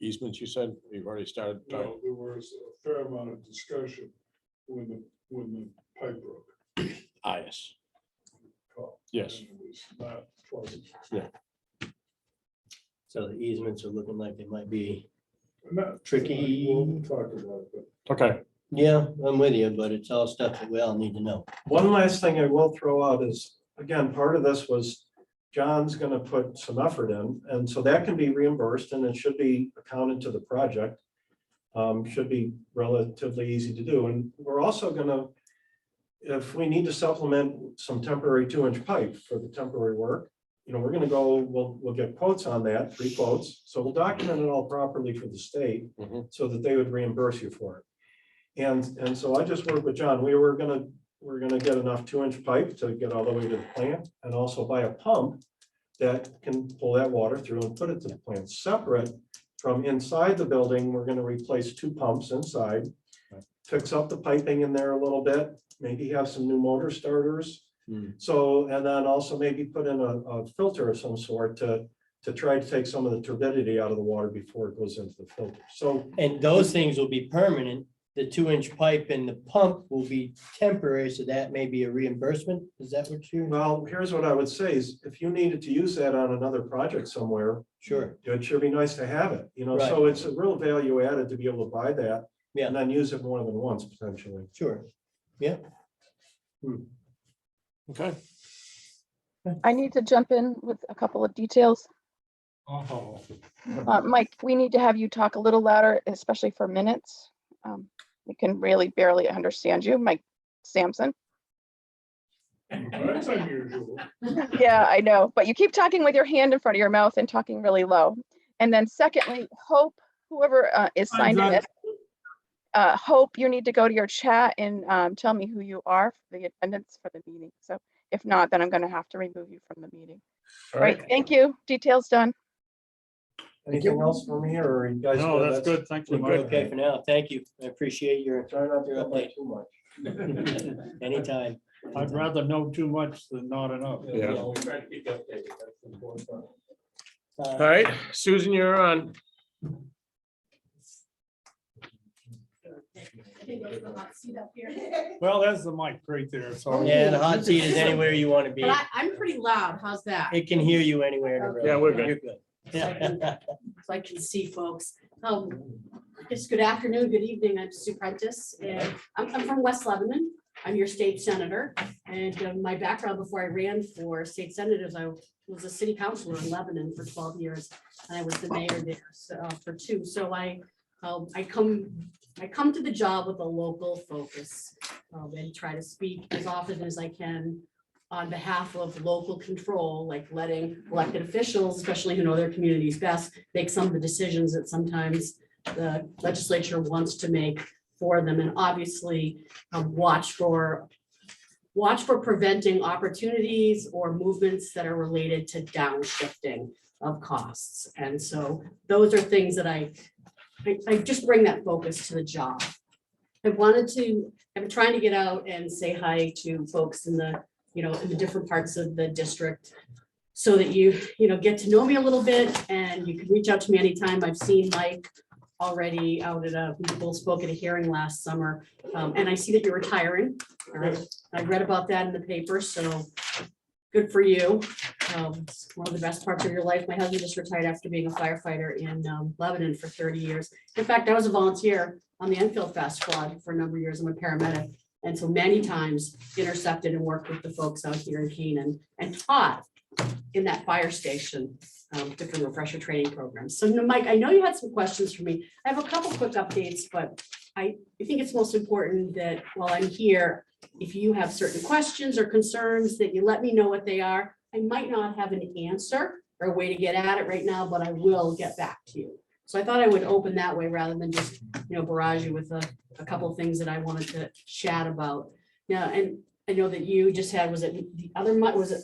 easements, you said? You've already started? No, there was a fair amount of discussion when the pipe broke. Ah, yes. Yes. And it was not pleasant. So the easements are looking like they might be Not- tricky. We'll talk about it, but Okay. Yeah, I'm with you, but it's all stuff that we all need to know. One last thing I will throw out is, again, part of this was John's gonna put some effort in, and so that can be reimbursed and it should be accounted to the project. Should be relatively easy to do, and we're also gonna, if we need to supplement some temporary 2-inch pipe for the temporary work, you know, we're gonna go, we'll get quotes on that, 3 quotes, so we'll document it all properly for the state Mhm. so that they would reimburse you for it. And so I just worked with John, we're gonna get enough 2-inch pipe to get all the way to the plant, and also buy a pump that can pull that water through and put it to the plant. Separate from inside the building, we're gonna replace 2 pumps inside, fix up the piping in there a little bit, maybe have some new motor starters. So, and then also maybe put in a filter of some sort to try to take some of the turbidity out of the water before it goes into the filter. So And those things will be permanent. The 2-inch pipe and the pump will be temporary, so that may be a reimbursement. Is that what you're? well, here's what I would say is if you needed to use that on another project somewhere, Sure. it should be nice to have it, you know, so it's a real value added to be able to buy that. Yeah. And then use it more than once potentially. Sure. Yeah. Okay. I need to jump in with a couple of details. Oh, Mike, we need to have you talk a little louder, especially for minutes. We can really barely understand you, Mike Sampson. that's unusual. Yeah, I know, but you keep talking with your hand in front of your mouth and talking really low. And then secondly, Hope whoever is Hi, signed in Doug. as Hope, you need to go to your chat and tell me who you are for the attendance for the meeting. So if not, then I'm going to have to remove you from the meeting. All Right, thank you. Details done. Anything else from me or you guys? No, that's good. Thank you, We're Mike. okay for now. Thank you. I appreciate your Try not to Your go back update. too much. anytime. I'd rather know too much than not enough. Yeah. No, we try to keep you updated. That's the important part. All right, Susan, you're on. Well, there's the mic right there. So. Yeah, the hot seat is anywhere you want to be. But I'm pretty loud. How's that? It can hear you anywhere in the room. Yeah, we're good. You're good. So I can see folks. I guess good afternoon, good evening. I'm Sue Prentice and I'm from West Lebanon. I'm your state senator. And my background before I ran for state senators, I was a city councilor in Lebanon for 12 years. And I was the mayor there for 2. So I come to the job with a local focus and try to speak as often as I can on behalf of local control, like letting elected officials, especially who know their communities best, make some of the decisions that sometimes the legislature wants to make for them, and obviously watch for preventing opportunities or movements that are related to downshifting of costs. And so those are things that I just bring that focus to the job. I'm trying to get out and say hi to folks in the different parts of the district so that you get to know me a little bit, and you can reach out to me anytime. I've seen Mike already out we both spoke at a hearing last summer, and I see that you're retiring. I read about that in the paper, so good for you. It's one of the best parts of your life. My husband just retired after being a firefighter in Lebanon for 30 years. In fact, I was a volunteer on the Enfield Fast Squad for a number of years. I'm a paramedic. And so many times intercepted and worked with the folks out here in Canaan and taught in that fire station, different refresher training programs. So Mike, I know you had some questions for me. I have a couple quick updates, but I think it's most important that while I'm here, if you have certain questions or concerns, that you let me know what they are. I might not have an answer or a way to get at it right now, but I will get back to you. So I thought I would open that way rather than just, barrage you with a couple of things that I wanted to chat about. Now, and I know that you just had, was it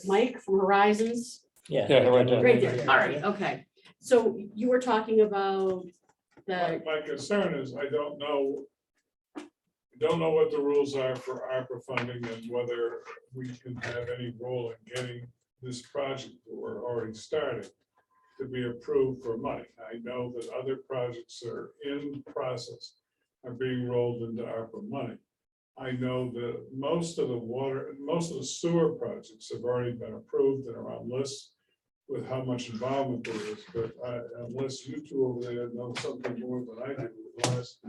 Mike from Horizons? Yeah. Yeah, right there. Right there. All right, okay. So you were talking about My concern is I don't know what the rules are for ARPA funding and whether we can have any role in getting this project that we're already starting to be approved for money. I know that other projects that are in process are being rolled into ARPA money. I know that most of the sewer projects have already been approved and are on lists with how much involvement there is, but unless you two over there know something more than I do in the last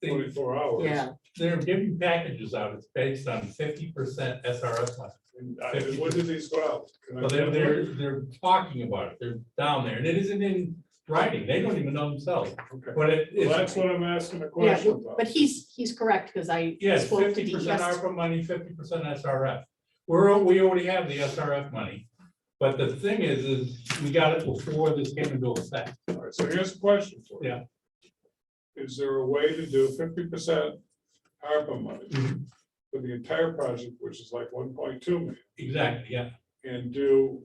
24 hours. Yeah. They're giving packages out. It's based on 50% SRF money. And when did these go out? Can I Well, get them? they're talking about it. They're down there, and it isn't in writing. They don't even know themselves. Okay. But it is. Well, that's what I'm asking a Yeah, question about. but he's correct, because I Yes, spoke to 50% DES. ARPA money, 50% SRF. We already have the SRF money. But the thing is we got it before this came into effect. All right, so here's a question for you. Yeah. Is there a way to do 50% ARPA money for the entire project, which is like 1.2 million, Exactly, yeah. and do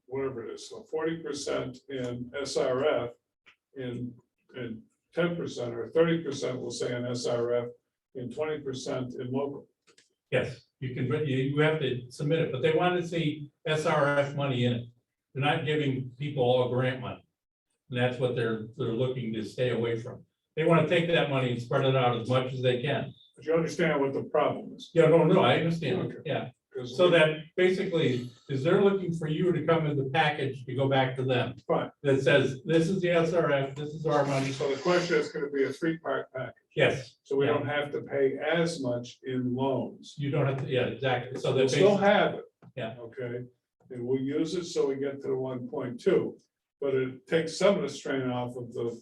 whatever it is, so 40% in SRF and 10% or 30%, we'll say in SRF and 20% in local? Yes, you can, you have to submit it, but they want to see SRF money in it. They're not giving people all grant money. And that's what they're looking to stay away from. They want to take that money and spread it out as much as they can. But you understand what the problem is? Yeah, no, I understand, Okay. yeah. 'Cause So that basically is they're looking for you to come in the package to go back to them. Fine. That says, this is the SRF, this is our money. So the question is gonna be a 3-part package. Yes, So we Yeah. don't have to pay as much in loans. you don't have to, yeah, exactly. So We'll that still basically, have it. Yeah. Okay, and we'll use it so we get to the 1.2, but it takes some of the strain off of the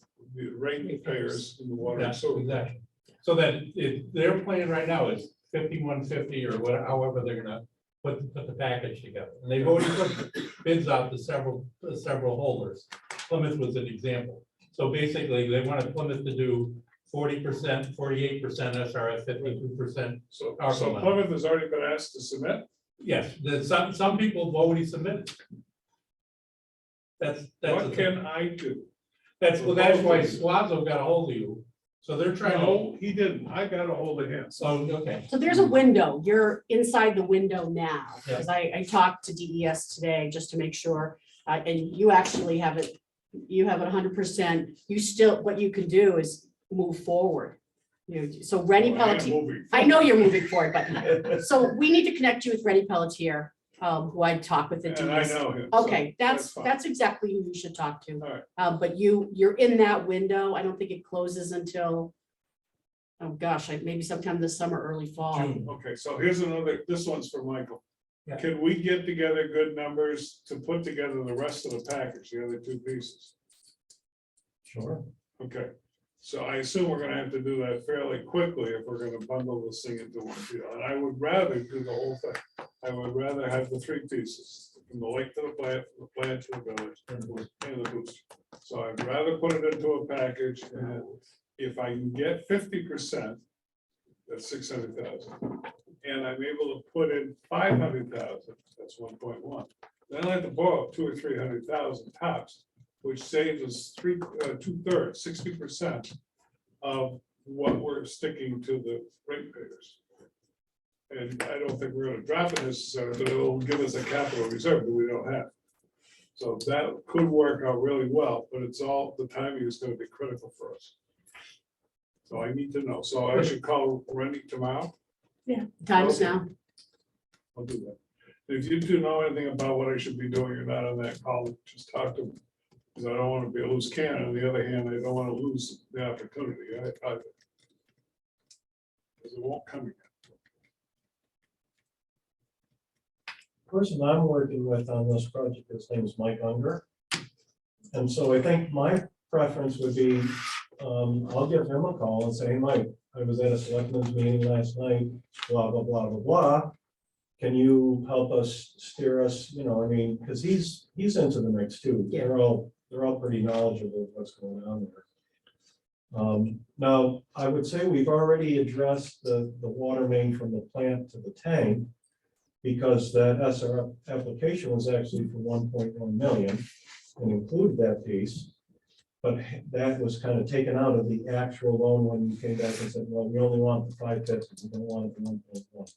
rate payers in the water yeah, and sewer. exactly. So that their plan right now is 5150 or whatever, however they're gonna put the package together. And they've already put bids out to several holders. Plymouth was an example. So basically, they want Plymouth to do 40%, 48% SRF, 52%. So ARPA money. Plymouth has already been asked to submit. Yes, some people have already submitted. That's What the can thing. I do? That's why Suazo got a hold of you. So they're trying to, No, he didn't. I got a hold of him. so, okay. So there's a window, you're inside the window now, because I talked to DES today just to make sure, and you actually have it, you have it 100%, you still, what you can do is move forward. You know, so Rennie Well, I am Pelletier, moving I know you're moving forward, but, so we need to connect you with Rennie Pelletier, who I talked with the And I DES. know him. so Okay, that's fine. exactly who you should talk to. All right. But you're in that window. I don't think it closes until, oh gosh, like maybe sometime this summer, early fall. Okay, so here's another, this one's for Michael. Yeah. Can we get together good numbers to put together the rest of the package, the other two pieces? Sure. Okay, so I assume we're gonna have to do that fairly quickly if we're gonna bundle this thing into one deal. And I would rather do the whole thing. I would rather have the three pieces, from the lake to the plant, from the plant to the village, and the booster. So I'd rather put it into a package, and if I can get 50%, that's 600,000. And I'm able to put in 500,000, that's 1.1. Then I have to borrow 200,000 or 300,000 tops, which saves us 2/3, 60% of what we're sticking to the ratepayers. And I don't think we're gonna drop it necessarily, but it'll give us a capital reserve that we don't have. So that could work out really well, but it's all, the timing is gonna be critical for us. So I need to know. So I should call Rennie tomorrow. Yeah, time is Okay. now. I'll do that. If you do know anything about what I should be doing, you're not on that call, just talk to me. Because I don't want to be a loose cannon. On the other hand, I don't want to lose the opportunity. Because it won't come again. Person I'm working with on this project, his name is Mike Unger. And so I think my preference would be, I'll give him a call and say, hey, Mike, I was at a selectmen's meeting last night, blah, blah, blah, blah, blah. Can you help us steer us, you know, I mean, because he's into the mix too. Yeah. They're all pretty knowledgeable of what's going on there. Now, I would say we've already addressed the water main from the plant to the tank, because that SRF application was actually for 1.1 million and included that piece. But that was kind of taken out of the actual loan when you came back and said, well, we only want the 550, we don't want the 1.1.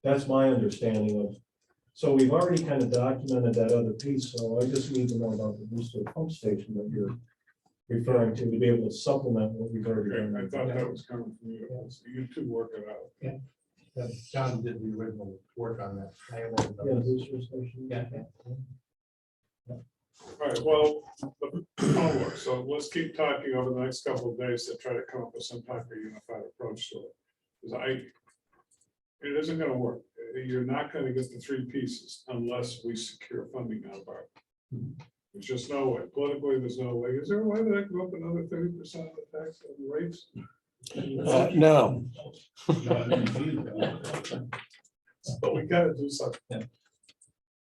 That's my understanding of, so we've already kind of documented that other piece, so I just need to know about the booster pump station that you're referring to be able to supplement what we've already Okay, done. I thought that was coming from you. So you two work it out. John did the original work on that. I have all the Yeah, numbers. booster station. Yeah. All right, well, I'll work. So let's keep talking over the next couple of days to try to come up with some type of unified approach to it. Because it isn't gonna work. You're not gonna get the three pieces unless we secure funding out of our. There's just no way. Politically, there's no way. Is there a way that I can go up another 30% of the tax rates? No. But we gotta do something.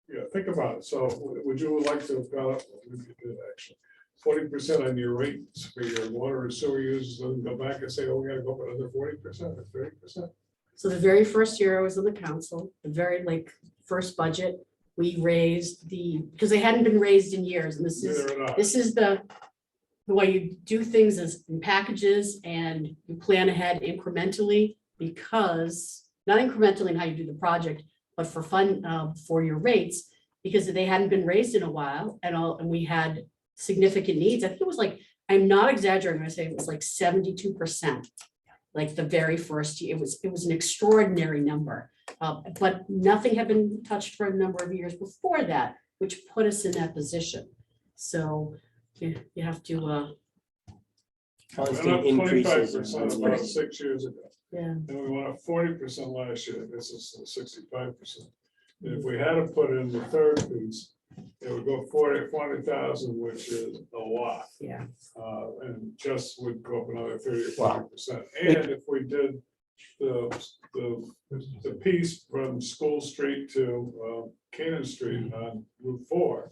Yeah, think about it. So would you like to have got, we could do that actually, 40% on your rates for your water and sewer users, then go back and say, oh, we gotta go up another 40% or 30%? So the very first year I was on the council, the very first budget, we raised because they hadn't been raised in years, and this is the way you do things is in packages, and you plan ahead incrementally, because not incrementally in how you do the project, but for for your rates, because they hadn't been raised in a while, and we had significant needs. I think it was I'm not exaggerating when I say it was 72%. Like the very first year, it was an extraordinary number, but nothing had been touched for a number of years before that, which put us in that position. So you have to. Constant increases. 25% about 6 years ago. Yeah. And we went up 40% last year. This is 65%. And if we had to put in the third piece, it would go 40,000, which is a lot. Yeah. And just would go up another 30 or 40%. And if we did the piece from School Street to Canaan Street on Route 4,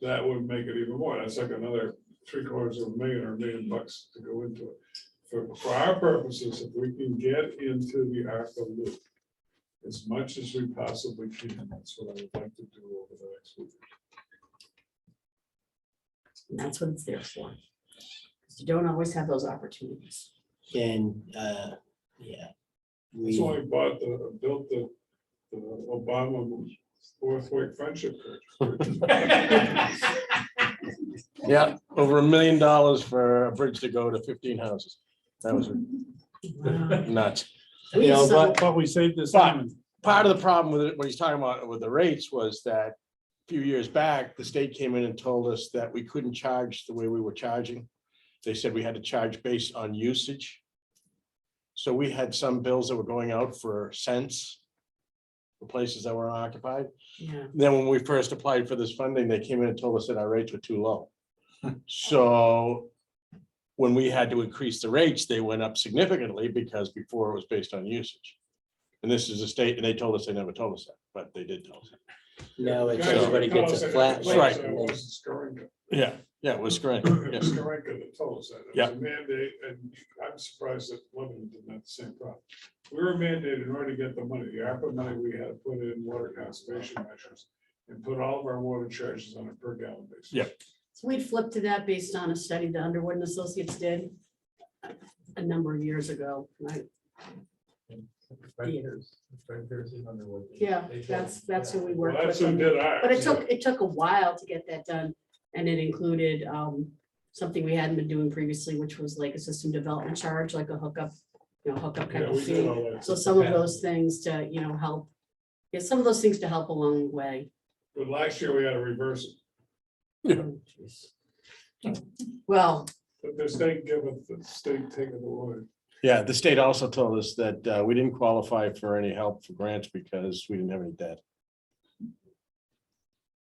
that would make it even more. That's like another $750,000 or $1 million to go into it. For our purposes, if we can get into the ARPA loop as much as we possibly can, that's what I would like to do over the next week. And that's what it's there for. 'Cause you don't always have those opportunities. And, yeah. That's why we built the Obama Borthwick Friendship Bridge. Yeah, over $1 million for a bridge to go to 15 houses. That was Wow. nuts. You know, So- But we saved this. But part of the problem with it, what he's talking about with the rates was that a few years back, the state came in and told us that we couldn't charge the way we were charging. They said we had to charge based on usage. So we had some bills that were going out for cents for places that were occupied. Yeah. Then when we first applied for this funding, they came in and told us that our rates were too low. So when we had to increase the rates, they went up significantly because before it was based on usage. And this is a state, and they told us, they never told us that, but they did tell us that. Now it's Guys, everybody tell gets us a that flat it Right. rate. It wasn't Skorinka. Yeah, it was great. It Yes. was Skorinka that told us that. It was Yeah. a mandate, and I'm surprised that Lebanon didn't have the same problem. We were mandated in order to get the money, the ARPA money, we had to put in water conservation measures and put all of our water charges on a per gallon basis. Yeah. So we'd flip to that based on a study that Underwood and Associates did a number of years ago, right? Yeah, that's who we Well, worked that's with. who did ours. But it took a while to get that done, and it included something we hadn't been doing previously, which was like a system development charge, like a hookup, hookup type Yeah, of we did fee. all that. So some of those things to, help, some of those things to help along the way. But last year we had to reverse it, Oh, jeez. Well, but the state taking the water. Yeah, the state also told us that we didn't qualify for any help for grants because we didn't have any debt.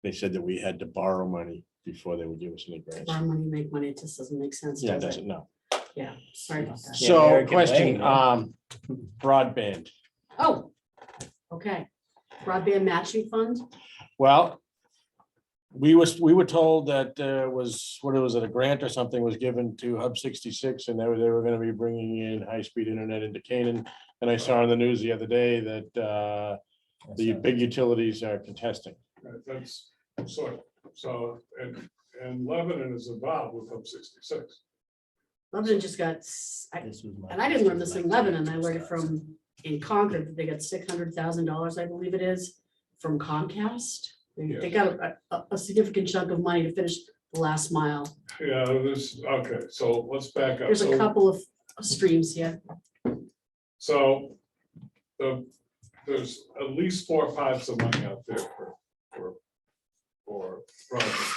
They said that we had to borrow money before they would give us any grants. borrow money, make money, it just doesn't make sense, Yeah, it does it? doesn't, no. Yeah, sorry about that. Yeah, So American question, way, yeah. broadband. Oh, okay. Broadband matching fund? Well, we were told that a grant or something was given to Hub 66 and they were gonna be bringing in high-speed internet into Canaan. And I saw on the news the other day that the big utilities are contesting. Right, that's so, and Lebanon is involved with Hub 66. Lebanon just got, and I didn't learn this in Lebanon, I learned it from in Concord, that they got $600,000, I believe it is, from Comcast. They got a significant chunk of money to finish the last mile. Yeah, okay, so let's back up. There's a So- couple of streams here. So there's at least 4 pots of money out there for projects.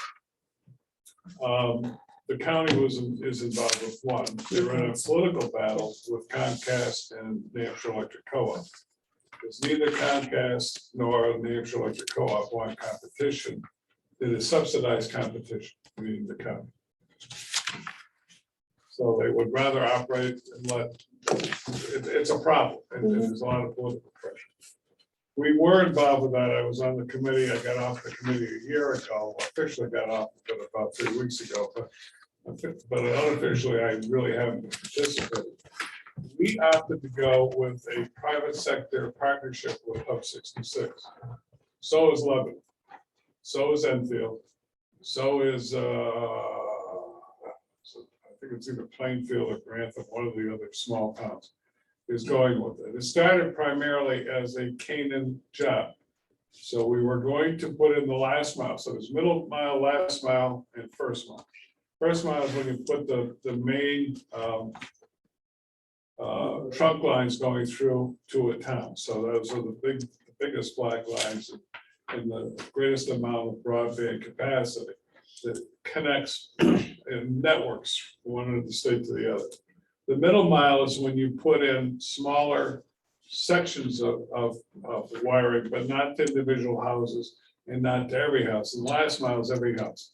The county is involved with one. They were in a political battle with Comcast and New Hampshire Electric Co-op. Because neither Comcast nor New Hampshire Electric Co-op want competition. It is subsidized competition, meaning the county. So they would rather operate and it's a problem, and there's a lot of political pressure. We were involved with that. I was on the committee. I got off the committee a year ago, officially got off of it about 3 weeks ago, but unofficially, I really haven't participated. We opted to go with a private sector partnership with Hub 66. So is Lebanon. So is Enfield. So is, I think it's either Plainfield or Grantham, one of the other small towns is going with it. It started primarily as a Canaan job. So we were going to put in the last mile. So there's middle mile, last mile, and first mile. First mile is when you put the main trunk lines going through to a town. So those are the biggest black lines and the greatest amount of broadband capacity that connects and networks from one end of the state to the other. The middle mile is when you put in smaller sections of wiring, but not to individual houses and not to every house. And last mile is every house.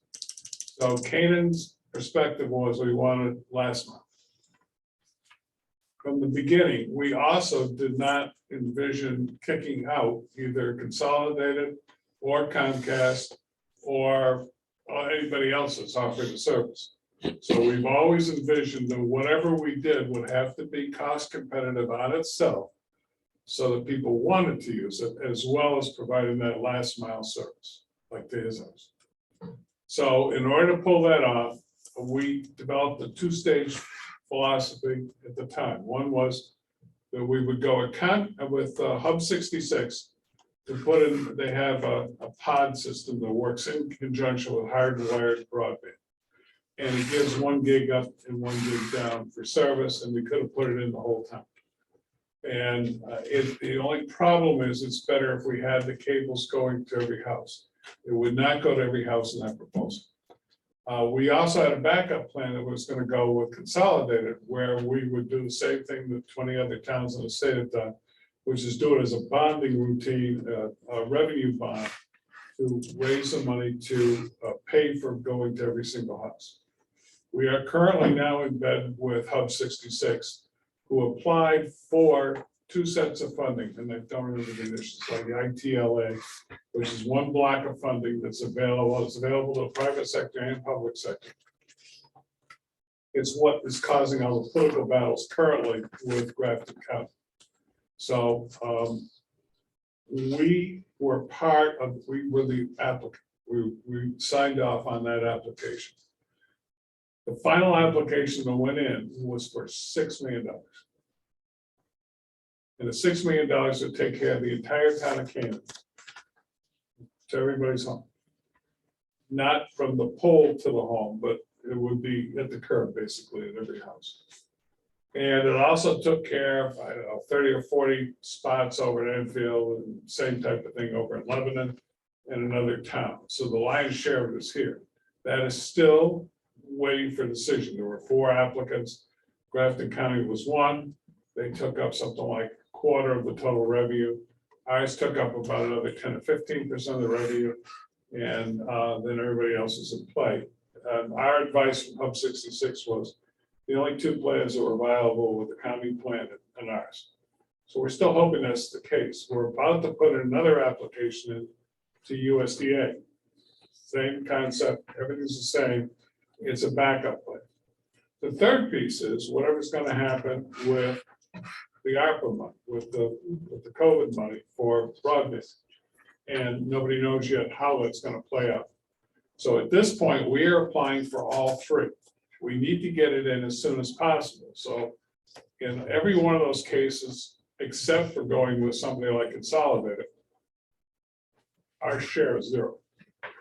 So Canaan's perspective was we wanted last mile. From the beginning, we also did not envision kicking out either Consolidated or Comcast or anybody else that's offering the service. So we've always envisioned that whatever we did would have to be cost competitive on itself, so that people wanted to use it, as well as providing that last mile service, like to his house. So in order to pull that off, we developed a two-stage philosophy at the time. One was that we would go with Hub 66 to put in, they have a pod system that works in conjunction with hardwired broadband. And it gives 1 gig up and 1 gig down for service, and we could have put it in the whole town. And the only problem is it's better if we had the cables going to every house. It would not go to every house in that proposal. We also had a backup plan that was going to go with Consolidated, where we would do the same thing that 20 other towns in the state have done, which is do it as a bonding routine, a revenue bond, to raise the money to pay for going to every single house. We are currently now in bed with Hub 66, who applied for 2 sets of funding, and I don't remember the initials, like the ITLA, which is 1 block of funding that's available. It's available to the private sector and public sector. It's what is causing all the political battles currently with Grafton County. So we were we were the applicant. We signed off on that application. The final application that went in was for $6 million. And the $6 million would take care of the entire town of Canaan to everybody's home. Not from the pole to the home, but it would be at the curb, basically, at every house. And it also took care of, I don't know, 30 or 40 spots over at Enfield, and same type of thing over in Lebanon and another town. So the lion's share of it is here. That is still waiting for decision. There were 4 applicants. Grafton County was 1. They took up something like 1/4 of the total revenue. Ours took up about another 10 or 15% of the revenue, and then everybody else is in play. Our advice from Hub 66 was the only 2 plans that were viable were the county plan and ours. So we're still hoping that's the case. We're about to put another application in to USDA. Same concept, everything's the same. It's a backup plan. The third piece is whatever's going to happen with the ARPA money, with the COVID money for broadband. And nobody knows yet how it's going to play out. So at this point, we are applying for all 3. We need to get it in as soon as possible. So in every one of those cases, except for going with somebody like Consolidated, our share is 0.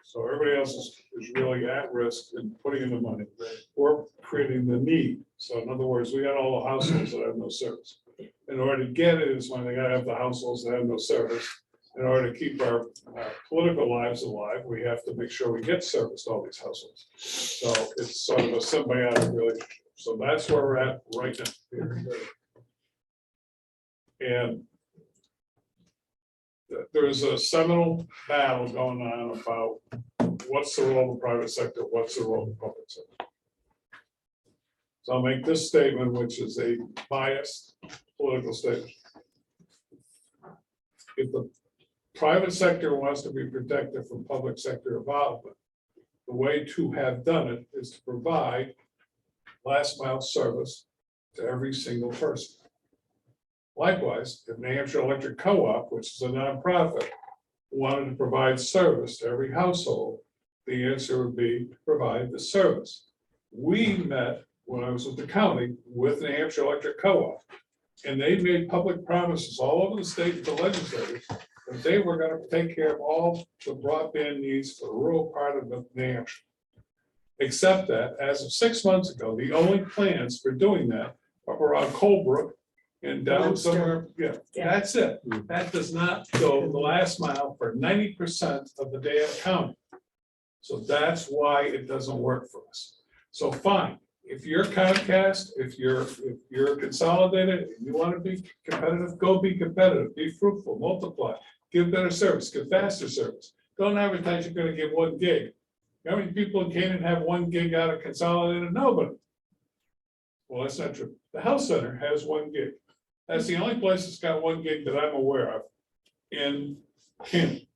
So everybody else is really at risk in putting in the money. We're creating the need. So in other words, we got all the households that have no service. In order to get it is when they gotta have the households that have no service. In order to keep our political lives alive, we have to make sure we get service to all these households. So it's sort of a symbiotic relationship. So that's where we're at right now. And there's a seminal battle going on about what's the role of the private sector, what's the role of the public sector. So I'll make this statement, which is a biased political statement. If the private sector wants to be protected from public sector involvement, the way to have done it is to provide last mile service to every single person. Likewise, if New Hampshire Electric Co-op, which is a nonprofit, wanted to provide service to every household, the answer would be to provide the service. We met when I was with the county with New Hampshire Electric Co-op, and they made public promises all over the state to legislators that they were going to take care of all the broadband needs for the rural part of New Hampshire. Except that as of 6 months ago, the only plans for doing that up around Colebrook and down somewhere, that's it. That does not go the last mile for 90% of the damn county. So that's why it doesn't work for us. So fine, if you're Comcast, if you're Consolidated, and you want to be competitive, go be competitive, be fruitful, multiply, give better service, give faster service. Don't advertise you're going to give 1 gig. How many people in Canaan have 1 gig out of Consolidated? Nobody. Well, that's not true. The health center has 1 gig. That's the only place that's got 1 gig that I'm aware of in Canaan.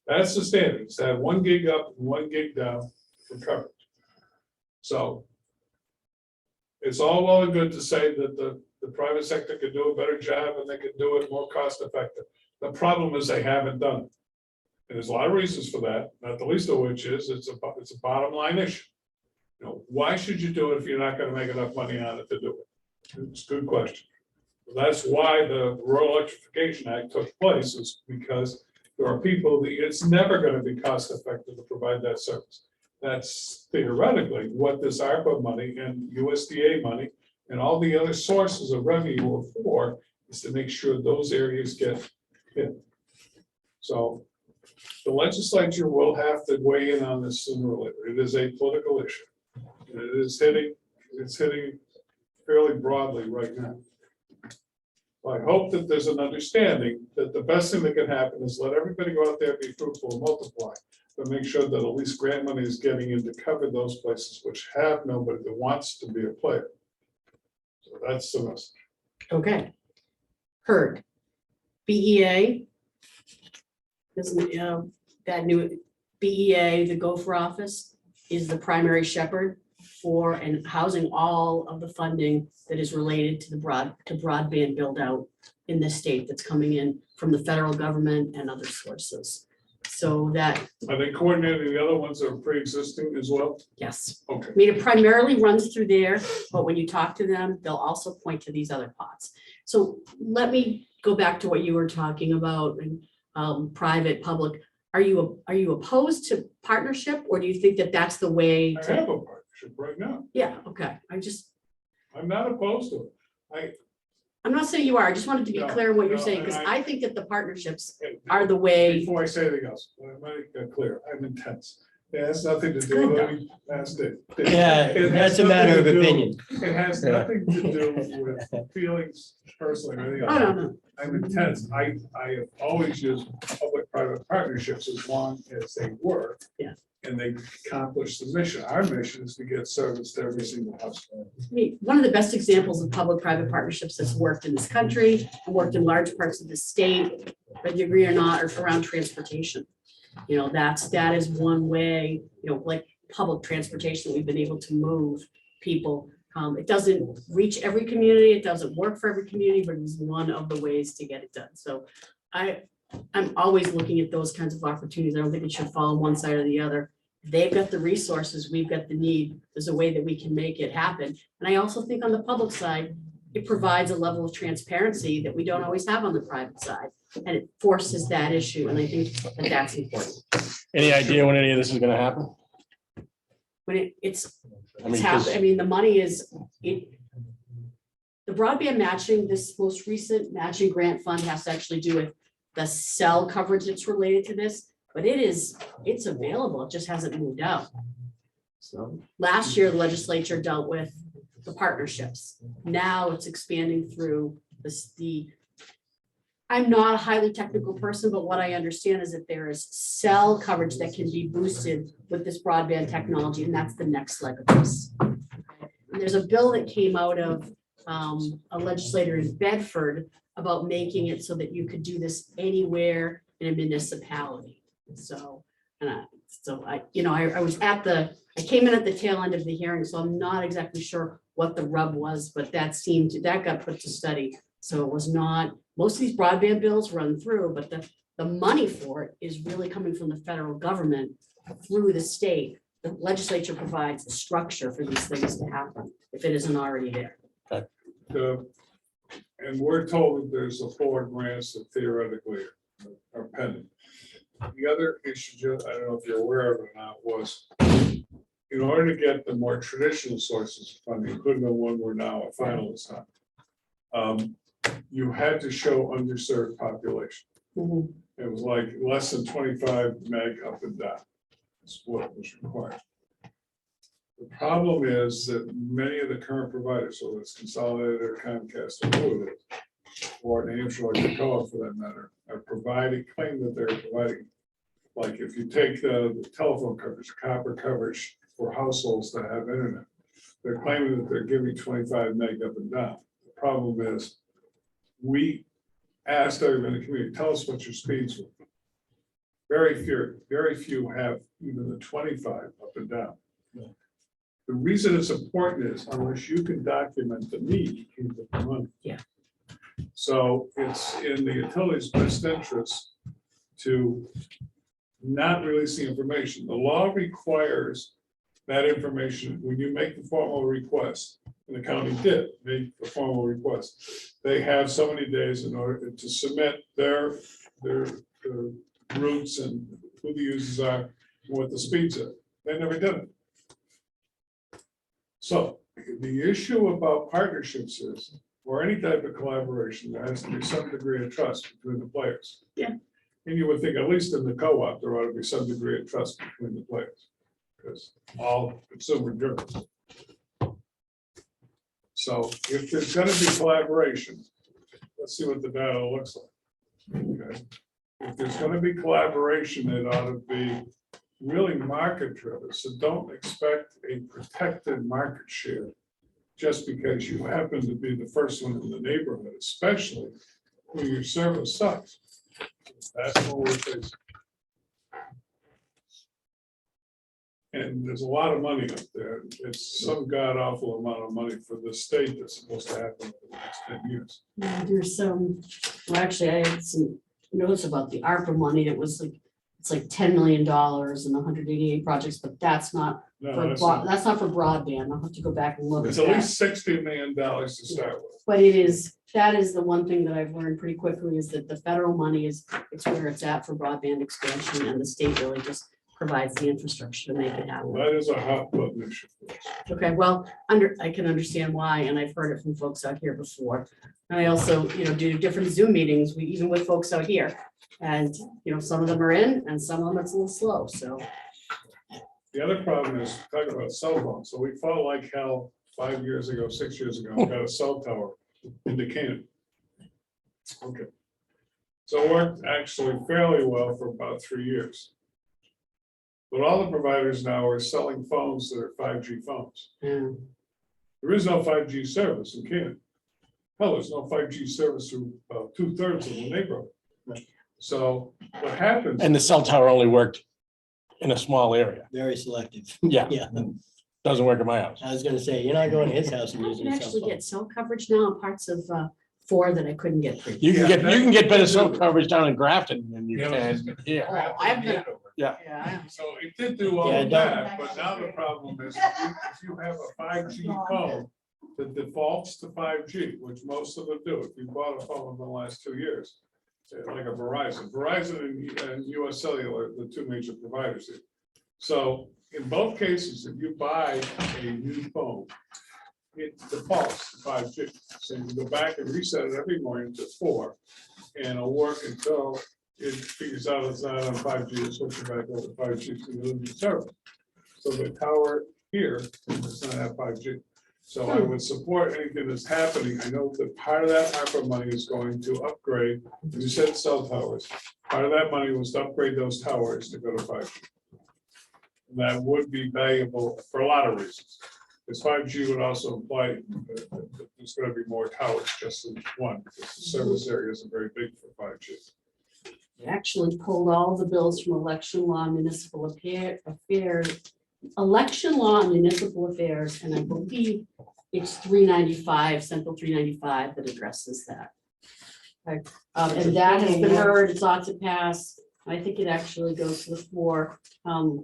That's the standard. It's to have 1 gig up and 1 gig down for coverage. So it's all well and good to say that the private sector could do a better job and they could do it more cost effective. The problem is they haven't done it. And there's a lot of reasons for that, not the least of which is it's a bottom line issue. You know, why should you do it if you're not gonna make enough money on it to do it? It's a good question. That's why the Rural Electrification Act took place, is because there are people that it's never gonna be cost effective to provide that service. That's theoretically what this ARPA money and USDA money and all the other sources of revenue are for, is to make sure those areas get hit. So the legislature will have to weigh in on this sooner or later. It is a political issue. And it's hitting fairly broadly right now. I hope that there's an understanding that the best thing that can happen is let everybody go out there, be fruitful and multiply, but make sure that at least grant money is getting in to cover those places which have nobody that wants to be a player. So that's the message. Okay. Heard. BEA. That new BEA, the Gopher office, is the primary shepherd for and housing all of the funding that is related to broadband build out in this state that's coming in from the federal government and other sources. So that. Are they coordinating the other ones that are pre-existing as well? Yes. Okay. I mean, it primarily runs through there, but when you talk to them, they'll also point to these other pots. So let me go back to what you were talking about and private, public. Are you opposed to partnership, or do you think that that's the way? I have a partnership right now. Yeah, okay. I'm not opposed to it. I'm not saying you are. I just wanted to be No, clear in what you're no, saying, and because I- I think that the partnerships are the way. Before I say anything else, let me make that clear. I'm intense. It has nothing to do with any past it. Yeah, It has that's a matter of nothing to do- opinion. It has nothing to do with feelings personally or anything Oh, else. no, no. I'm intense. I have always used public-private partnerships as long as they work. Yeah. And they accomplish the mission. Our mission is to get service to every single house. I mean, one of the best examples of public-private partnerships that's worked in this country, and worked in large parts of the state, whether you agree or not, are around transportation. You know, that is one way, you know, like public transportation, we've been able to move people. It doesn't reach every community, it doesn't work for every community, but it's one of the ways to get it done. So I'm always looking at those kinds of opportunities. I don't think it should fall on one side or the other. They've got the resources, we've got the need. There's a way that we can make it happen. And I also think on the public side, it provides a level of transparency that we don't always have on the private side. And it forces that issue. And I think that that's important. Any idea when any of this is gonna happen? When it's I mean, happening, I mean, the money is, the broadband matching, this most recent matching grant fund has to actually do with the cell coverage that's related to this, but it's available, it just hasn't moved out. So last year, the legislature dealt with the partnerships. Now it's expanding through I'm not a highly technical person, but what I understand is that there is cell coverage that can be boosted with this broadband technology, and that's the next leg of this. And there's a bill that came out of a legislator in Bedford about making it so that you could do this anywhere in a municipality. So, I came in at the tail end of the hearing, so I'm not exactly sure what the rub was, but that got put to study. So it was not, most of these broadband bills run through, but the money for it is really coming from the federal government through the state. The legislature provides the structure for these things to happen, if it isn't already there. And we're told that there's a 4 grants that theoretically are pending. The other issue, I don't know if you're aware of it or not, was in order to get the more traditional sources of funding, including the one we're now a finalist on, you had to show underserved population. Mhm. It was like less than 25 meg up and down. That's what was required. The problem is that many of the current providers, whether it's Consolidated or Comcast or who it is, or New Hampshire or Dakota for that matter, are claim that they're providing, like if you take the telephone coverage, copper coverage for households that have internet, they're claiming that they're giving 25 meg up and down. The problem is, we asked everyone in the community, tell us what your speeds were. Very few have even the 25 up and down. The reason it's important is unless you can document the need, you can't get the money. Yeah. So it's in the utility's best interest to not release the information. The law requires that information when you make the formal request, and the county did make the formal request. They have so many days in order to submit their routes and who the users are, and what the speeds are. They never did it. So the issue about partnerships is, or any type of collaboration, there has to be some degree of trust between the players. Yeah. And you would think, at least in the co-op, there ought to be some degree of trust between the players, because all consumer driven. So if there's gonna be collaboration, let's see what the data looks like. Okay. If there's gonna be collaboration, it ought to be really market driven. So don't expect a protected market share just because you happen to be the first one in the neighborhood, especially when your service sucks. That's what we're facing. And there's a lot of money up there. It's some god awful amount of money for the state that's supposed to happen over the next 10 years. Yeah, there's some, well, actually, I had some notes about the ARPA money. It was like, it's like $10 million and 188 projects, but that's not No, for, that's not for broadband. I'll have to go back and look at it's at that. least $60 million to start with. But it is, that is the one thing that I've learned pretty quickly is that the federal money is, it's where it's at for broadband expansion, and the state really just provides the infrastructure to make it happen. That is a hot button issue for us. Okay, well, I can understand why, and I've heard it from folks out here before. And I also, do different Zoom meetings, even with folks out here. And, some of them are in and some of them it's a little slow, so. The other problem is talking about cell phones. So we fought like hell 5 years ago, 6 years ago, we got a cell tower in Canaan. Okay. So it worked actually fairly well for about 3 years. But all the providers now are selling phones that are 5G phones. Yeah. There is no 5G service in Canada. Hell, there's no 5G service through about 2/3 of the neighborhood. So what happens? And the cell tower only worked in a small area. Very selective. Yeah. Yeah, Doesn't work at my house. I was gonna say, you're not going to his house and I using can a cell actually phone. get cell coverage now in parts of 4 that I couldn't get previously. You can Yeah, get, better cell coverage down in Grafton than you Yeah, I was can just here. Oh, I've been, Yeah. yeah, So it did do all Yeah, of don't- that, but now the problem is if you have a 5G phone that defaults to 5G, which most of them do, if you bought a phone in the last 2 years, say like a Verizon and US Cellular, the two major providers here. So in both cases, if you buy a new phone, it defaults to 5G. So you go back and reset it every morning to 4, and it'll work until it figures out it's not on 5G, it's switching back over to 5G to the new service. So the tower here does not have 5G. So I would support anything that's happening. I know that part of that ARPA money is going to upgrade, you said cell towers. Part of that money was to upgrade those towers to go to 5G. And that would be valuable for a lot of reasons. Because 5G would also imply that there's going to be more towers just than one, because the service area isn't very big for 5G. I actually pulled all the bills from election law, and municipal affairs, election law and municipal affairs, and I believe it's 395, Central 395 that addresses that. Okay, and that has been heard, it's ought to pass. I think it actually goes to the floor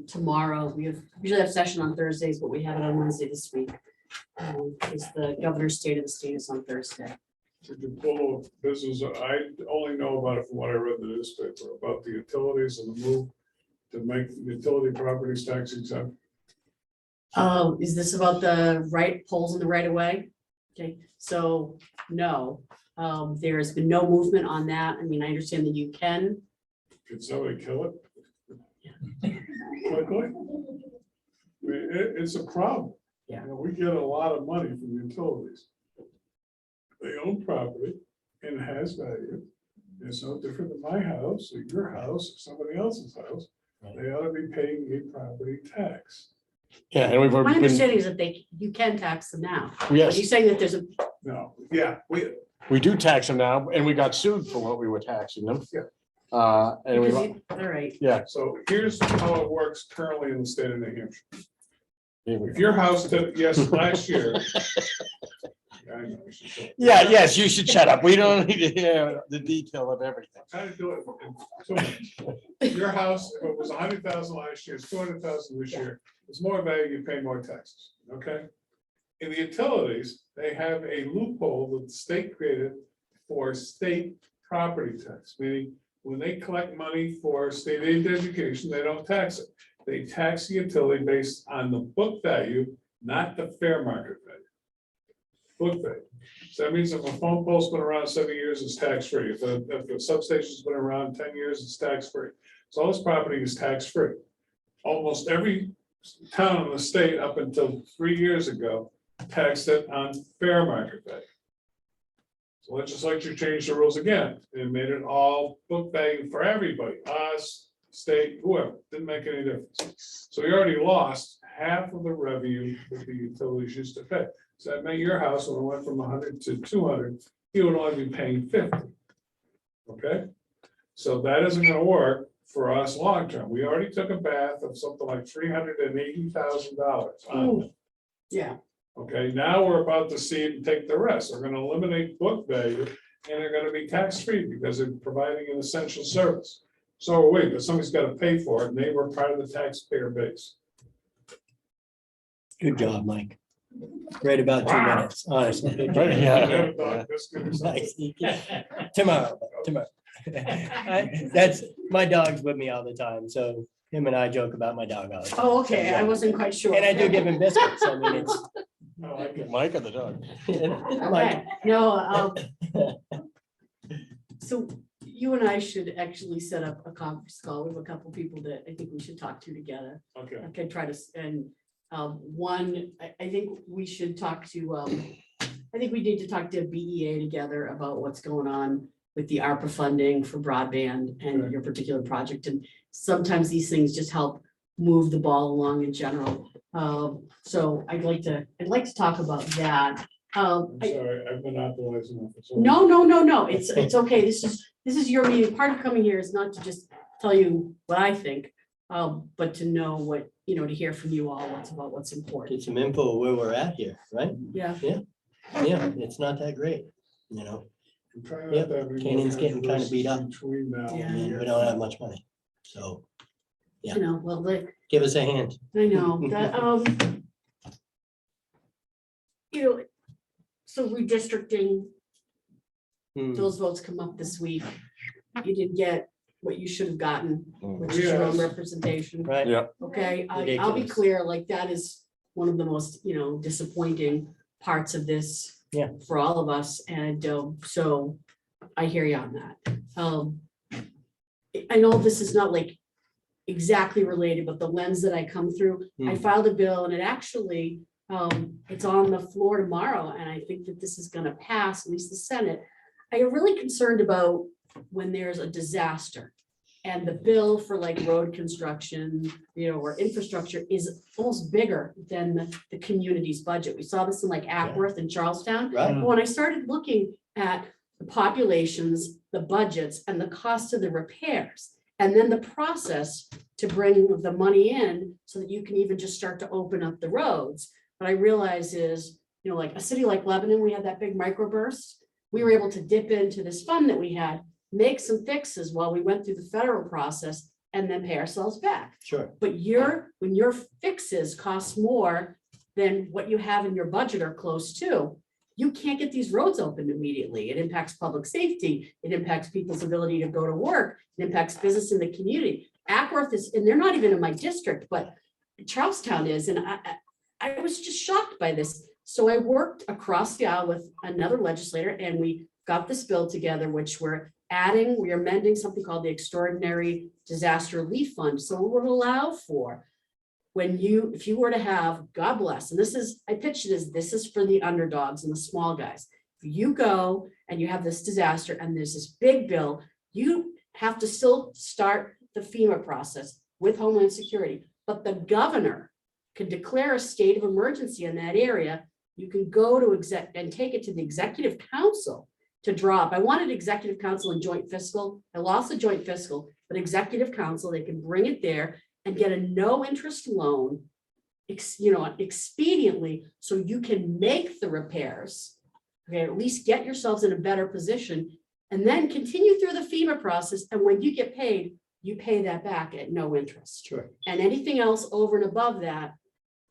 tomorrow. We usually have session on Thursdays, but we have it on Wednesday this week. Is the governor's state of the state is on Thursday. Did you pull this is, I only know about it from what I read in the newspaper, about the utilities and the move to make utility properties tax exempt. Is this about the right poles in the right of way? Okay, so no, there's been no movement on that. I mean, I understand that you can. Can somebody kill it? Quickly? I mean, it's a problem. Yeah. You know, we get a lot of money from utilities. They own property and it has value. It's no different than my house or your house or somebody else's house. They ought to be paying a property tax. Yeah, and we've My already been, understanding is that you can tax them now. Are yes, you saying that there's a, No, yeah, we do tax them now, and we got sued for what we were taxing them. Yeah. And we, all right, yeah, so here's how it works currently in the state of New Hampshire. If your house, yes, last year. I know, we should go. Yeah, yes, you should shut up. We don't need to hear the detail of everything. Trying to do it in 2 minutes. Your house, if it was 100,000 last year, it's 200,000 this year, it's more value, you pay more taxes, okay? In the utilities, they have a loophole that the state created for state property tax, meaning when they collect money for state aid education, they don't tax it. They tax the utility based on the book value, not the fair market value. Book value. So that means if a phone pole's been around 7 years, it's tax-free. If the substation's been around 10 years, it's tax-free. So all this property is tax-free. Almost every town in the state up until 3 years ago taxed it on fair market value. So legislature changed the rules again and made it all book value for everybody, us, state, whoever, didn't make any difference. So we already lost half of the revenue that the utilities used to pay. So that meant your house, when it went from 100 to 200, you would only be paying 50. Okay? So that isn't gonna work for us long-term. We already took a bath of something like $380,000 on it. Yeah. Okay, now we're about to see it and take the rest. We're gonna eliminate book value and they're gonna be tax-free because they're providing an essential service. So are we, but somebody's gotta pay for it and they were part of the taxpayer base. Good job, Mike. Right about 2 minutes, honestly. Yeah. Nice. Tomorrow. That's, my dog's with me all the time, so him and I joke about my dog all the time. Oh, okay, I wasn't quite sure. And I do give him biscuits, I mean, it's. Mike or the dog? Mike. Okay, no, so you and I should actually set up a conference call. We have a couple people that I think we should talk to together. Okay. I can try to, one, I think we should talk to, I think we need to talk to BEA together about what's going on with the ARPA funding for broadband and your particular project. And sometimes these things just help move the ball along in general. So I'd like to talk about that. I'm sorry, I've been monopolizing. No, it's okay. This is your meeting. Part of coming here is not to just tell you what I think, but to know what, to hear from you all, what's important. Get some info where we're at here, right? Yeah. Yeah, it's not that great, I'm trying Yep, not to have any Canaan's getting kind of beat up. between now Yeah. I and mean, the we year. don't have much money, so Yeah. Well, like, give us a hand. I know that, so redistricting, Hmm. those votes come up this week. You didn't get what you should have gotten, which is your own Yes. representation. Right? Yeah. Okay, I'll be Ridiculous. clear, like that is one of the most, disappointing parts of this. Yeah. For all of us, and so I hear you on that. I know this is not like exactly related, but the lens that I come through, I filed a bill and it actually, it's on the floor tomorrow, and I think that this is gonna pass, at least the Senate. I am really concerned about when there's a disaster. And the bill for like road construction, or infrastructure is almost bigger than the community's budget. We saw this in like Ackworth and Charlestown. Right. But when I started looking at the populations, the budgets, and the cost of the repairs, and then the process to bring the money in so that you can even just start to open up the roads. What I realize is, like a city like Lebanon, we had that big microburst. We were able to dip into this fund that we had, make some fixes while we went through the federal process, and then pay ourselves back. Sure. But when your fixes cost more than what you have in your budget or close to, you can't get these roads opened immediately. It impacts public safety. It impacts people's ability to go to work. It impacts business in the community. Ackworth is, and they're not even in my district, but Charlestown is, and I was just shocked by this. So I worked across the aisle with another legislator, and we got this bill together, which we're amending something called the Extraordinary Disaster Relief Fund. So it would allow for if you were to have, God bless, and I pitched it as, this is for the underdogs and the small guys. If you go and you have this disaster and there's this big bill, you have to still start the FEMA process with Homeland Security, but the governor can declare a state of emergency in that area. You can go to and take it to the executive council to drop. I wanted executive council and joint fiscal. I lost the joint fiscal, but executive council, they can bring it there and get a no interest loan expediently, so you can make the repairs. Okay, at least get yourselves in a better position and then continue through the FEMA process. And when you get paid, you pay that back at no interest. Sure. And anything else over and above that,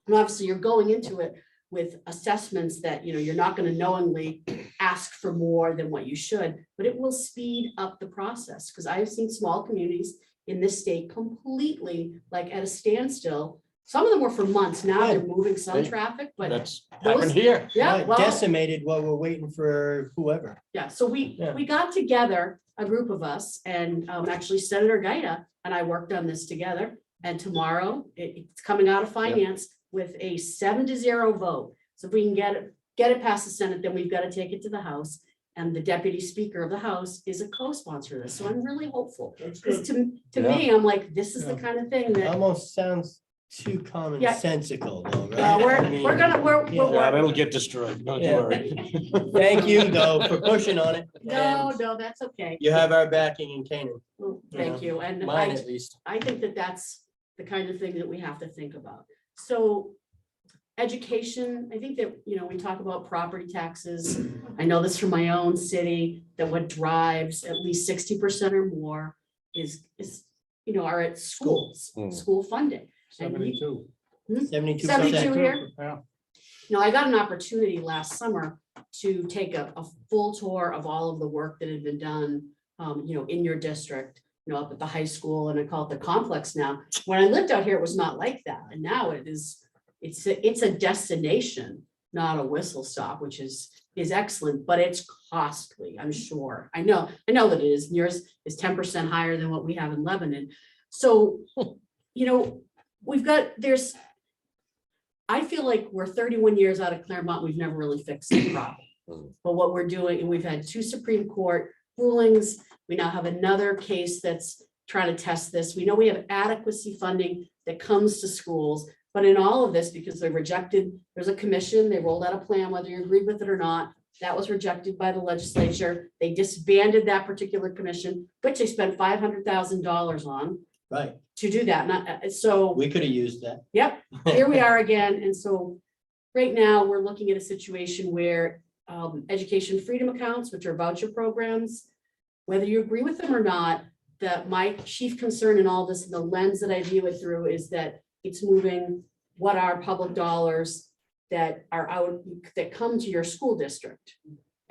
and obviously you're going into it with assessments that, you're not going to knowingly ask for more than what you should, but it will speed up the process. Because I've seen small communities in this state completely like at a standstill. Some of them were for months. Now they're moving some traffic, but That's those- happened here. yeah, Right, well, decimated while we're waiting for whoever. yeah, so Yeah. we got together, a group of us, and actually Senator Gaeta and I worked on this together. And tomorrow, it's coming out of finance with a 7-0 vote. So if we can get it past the Senate, then we've got to take it to the House. And the deputy speaker of the House is a co-sponsor of this, so I'm really hopeful. That's 'Cause good. to me, I'm like, this is the kind of thing that, Almost sounds too Yeah. commonsensical though, right? we're I mean, we're yeah. Yeah, that'll get destroyed. Don't you Yeah. worry. Thank you though for pushing on it. no, And that's okay. You have our backing in Canaan, Well, Thank you, and mine at least. I think that that's the kind of thing that we have to think about. So education, I think that, we talk about property taxes. I know this from my own city, that what drives at least 60% or more is, are at schools, Mm. school funding. And we- 72. 72%. 72 here? Yeah. I got an opportunity last summer to take a full tour of all of the work that had been done, in your district, up at the high school, and I call it the complex now. When I lived out here, it was not like that. And now it's a destination, not a whistle stop, which is excellent, but it's costly, I'm sure. I know that it is. Yours is 10% higher than what we have in Lebanon. So, I feel like we're 31 years out of Claremont, we've never really fixed the problem. But what we're doing, and we've had 2 Supreme Court rulings, we now have another case that's trying to test this. We know we have adequacy funding that comes to schools, but in all of this, because they rejected, there's a commission, they rolled out a plan, whether you agreed with it or not, that was rejected by the legislature. They disbanded that particular commission, which they spent $500,000 on Right, to do that. So. we could have used that. Yep, here we are again. And so right now, we're looking at a situation where education freedom accounts, which are voucher programs, whether you agree with them or not, that my chief concern in all this, the lens that I view it through, is that it's moving what are public dollars that are out, that come to your school district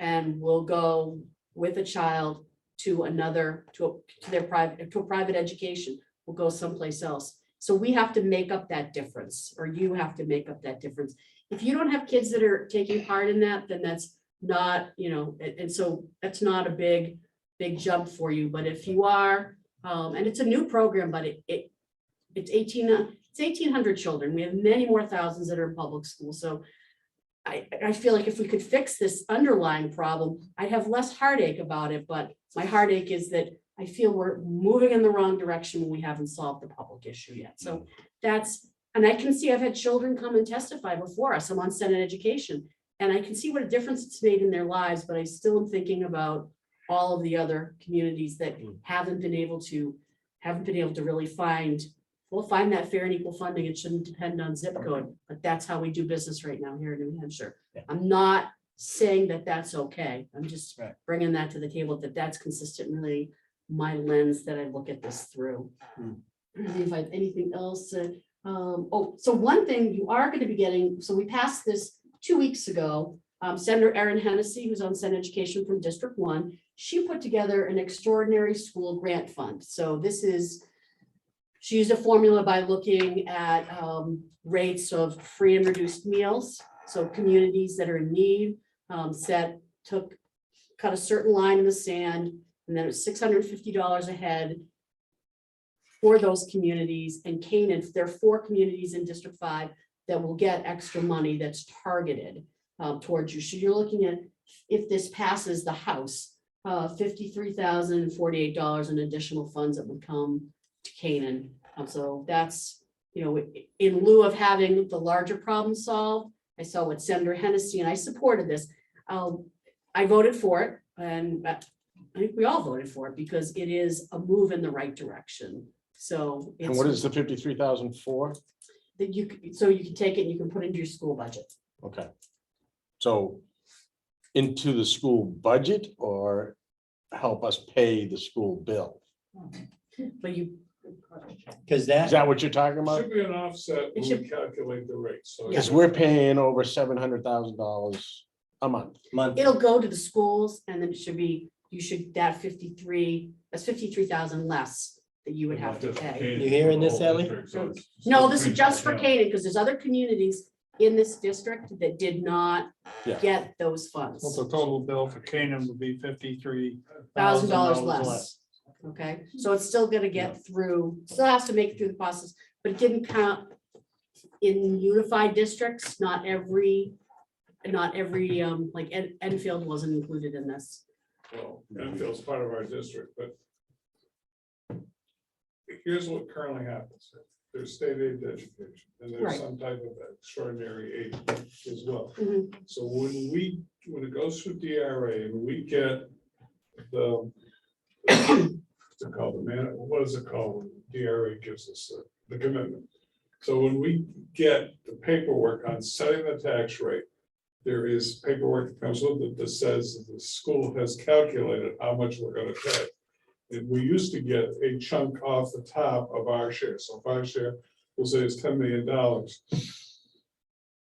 and will go with a child to another, to a private education, will go someplace else. So we have to make up that difference, or you have to make up that difference. If you don't have kids that are taking part in that, then that's not, and so that's not a big jump for you. But if you are, and it's a new program, but it's 1,800 children. We have many more thousands that are in public school. So I feel like if we could fix this underlying problem, I'd have less heartache about it. But my heartache is that I feel we're moving in the wrong direction when we haven't solved the public issue yet. So and I can see, I've had children come and testify before us. I'm on Senate Education, and I can see what a difference it's made in their lives, but I still am thinking about all of the other communities that haven't been able to really find that fair and equal funding. It shouldn't depend on zip code, but that's how we do business right now here in New Hampshire. Yeah. I'm not saying that that's okay. I'm just Right. bringing that to the table, that's consistent, really my lens that I look at this through. I don't know if I have anything else. So one thing you are going to be getting, so we passed this 2 weeks ago. Senator Erin Hennessy, who's on Senate Education from District 1, she put together an extraordinary school grant fund. So she used a formula by looking at rates of free and reduced meals. So communities that are in need cut a certain line in the sand, and then it was $650 a head for those communities. And Canaan, there are 4 communities in District 5 that will get extra money that's targeted towards you. So you're looking at, if this passes the House, $53,048 in additional funds that would come to Canaan. So that's, in lieu of having the larger problem solved. I saw what Senator Hennessy, and I supported this. I voted for it, and I think we all voted for it because it is a move in the right direction. So And what is the 53,000 for? that so you can take it and you can put into your school budget. Okay. So into the school budget or help us pay the school bill? But you, Because Is that, that what you're talking about? Should be an offset when should- we calculate the rate, so. Because we're paying over $700,000 a month. month, it'll go to the schools and then it should be, that 53, that's 53,000 less that you would have to pay. You hearing this, Ellie? No, this is just for Canaan, because there's other communities in this district that did not Yeah. get those funds. So the total bill for Canaan would be $1,000 less. Okay, so it's still gonna get through, still has to make it through the process, but it didn't count in unified districts, not every, like Enfield wasn't included in this. Well, Enfield's part of our district, but here's what currently happens. There's state aid to education, and there's Right. some type of extraordinary aid as well. Mhm. So when it goes through DRA, and we get the, what's it called, what is it called, when DRA gives us the commitment? So when we get the paperwork on setting the tax rate, there is paperwork that comes with it that says that the school has calculated how much we're gonna pay. And we used to get a chunk off the top of our share, so if our share, we'll say it's $10 million.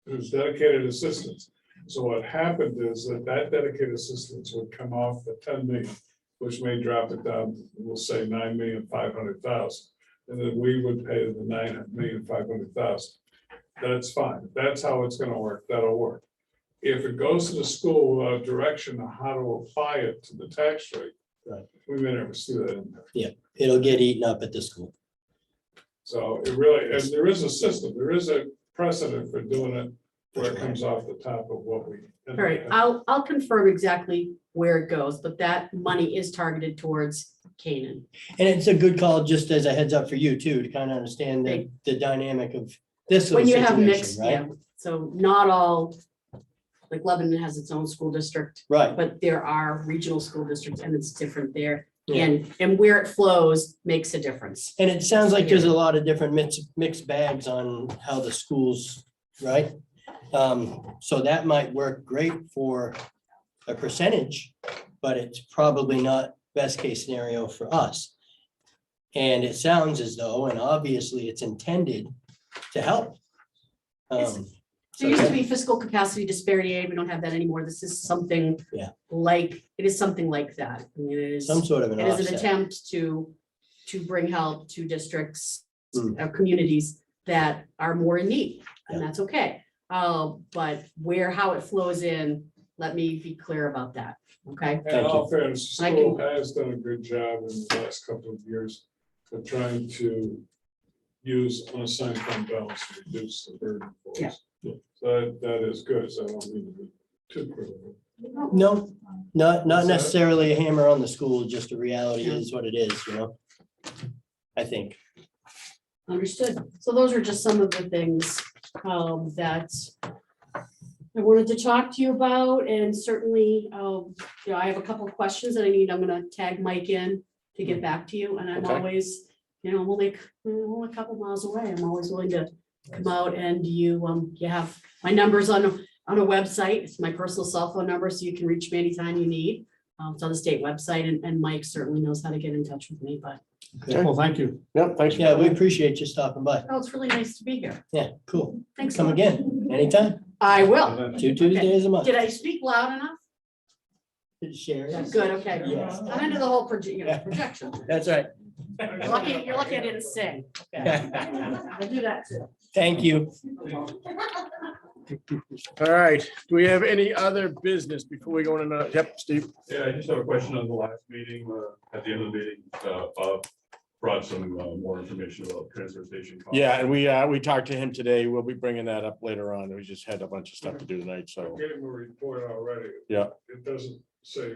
It was dedicated assistance, so what happened is that dedicated assistance would come off the 10 million, which may drop it down, we'll say 9,500,000. And then we would pay the 9,500,000. That's fine, if that's how it's gonna work, that'll work. If it goes to the school direction on how to apply it to the tax rate, Right. we may never see that in there. it'll get eaten up at the school. So it really, and there is a system, there is a precedent for doing it where it comes off the top of what we. All right, I'll confirm exactly where it goes, but that money is targeted towards Canaan. And it's a good call, just as a heads up for you too, to kind of understand the dynamic of this When little you have mixed, situation, right? yeah, so not all, like Lebanon has its own school district, Right, but there are regional school districts and it's different there. Yeah. And where it flows makes a difference. and it sounds like there's a lot of different mixed bags on how the schools, right? So that might work great for a percentage, but it's probably not best case scenario for us. And it sounds as though, and obviously it's intended to help. There used to be fiscal capacity disparity aid. We don't have that anymore. This is something Yeah. like, it is something like that. I mean, it is. Some sort of an It is an offset. attempt to bring help to districts, Mm. communities that are more in need, and Yeah. that's okay. But how it flows in, let me be clear about that, okay? In all fairness, the I school has done a good job in the last couple of years of trying to use unassigned fund balance to reduce the burden for us. Yeah. So that is good, so I don't mean to be too critical. No, not What's that? necessarily a hammer on the school, just a reality is what it is, you know? I think. Understood. So those are just some of the things that I wanted to talk to you about, and certainly, I have a couple of questions that I'm gonna tag Mike in to get back to you, and I'm Okay. always, I'm only a couple miles away. I'm always willing to come out, and you have my numbers on a website. It's my personal cell phone number, so you can reach me anytime you need. It's on the state website, and Mike certainly knows how to get in touch with me, but, Well, thank you. Yep, thanks. Yeah, we appreciate you stopping by. oh, it's really nice to be here. Yeah, cool. Thanks. Come again, anytime, I will. 2 Tuesdays a month. Did I speak loud enough? Share. Yeah, good, okay. Yes. I'm into the whole projection. That's right. You're lucky I didn't sing. Okay. I'll do that too. Thank you. All right, do we have any other business before we go into, yep, Steve? Yeah, I just have a question on the last meeting, at the end of the meeting, Bob brought some more information about transfer station costs. Yeah, and we talked to him today. We'll be bringing that up later on. We just had a bunch of stuff to do tonight, I so. gave him a report already. Yeah. It doesn't say,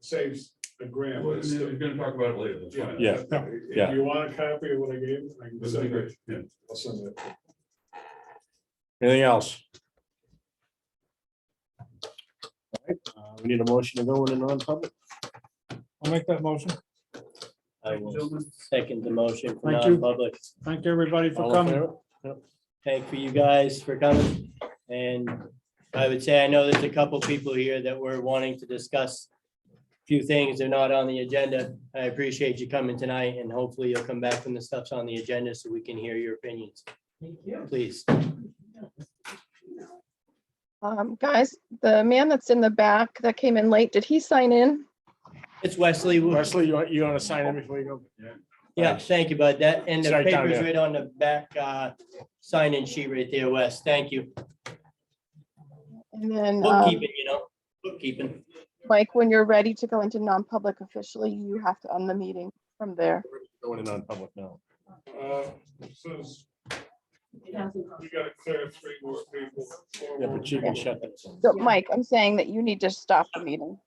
saves a grand. Well, but it's still- we're gonna talk about it later, that's fine. Yeah. Yeah. If you want a copy of what I gave, I can That'd be send great, it. yeah. I'll send it. Anything else? All right, we need a motion to go into non-public. I'll make that motion. I will second the motion for Thank you. non-public. Thank you, everybody, for All in coming. favor? Thank for you guys for coming. And I would say, I know there's a couple people here that were wanting to discuss a few things. They're not on the agenda. I appreciate you coming tonight, and hopefully you'll come back when the stuff's on the agenda so we can hear your opinions. Thank you. Please. Guys, the man that's in the back that came in late, did he sign in? It's Wesley. Wesley, you want to sign in before you go? Yeah, thank you, bud. That, and the It's right down paper's there. right on the back, sign-in sheet right there, Wes. Thank you. And then, Bookkeeping, bookkeeping. Mike, when you're ready to go into non-public officially, you have to end the meeting from there. Going in non-public now. Says we gotta clear 3 more people. Yeah, but you can shut that. So Mike, I'm saying that you need to stop the meeting.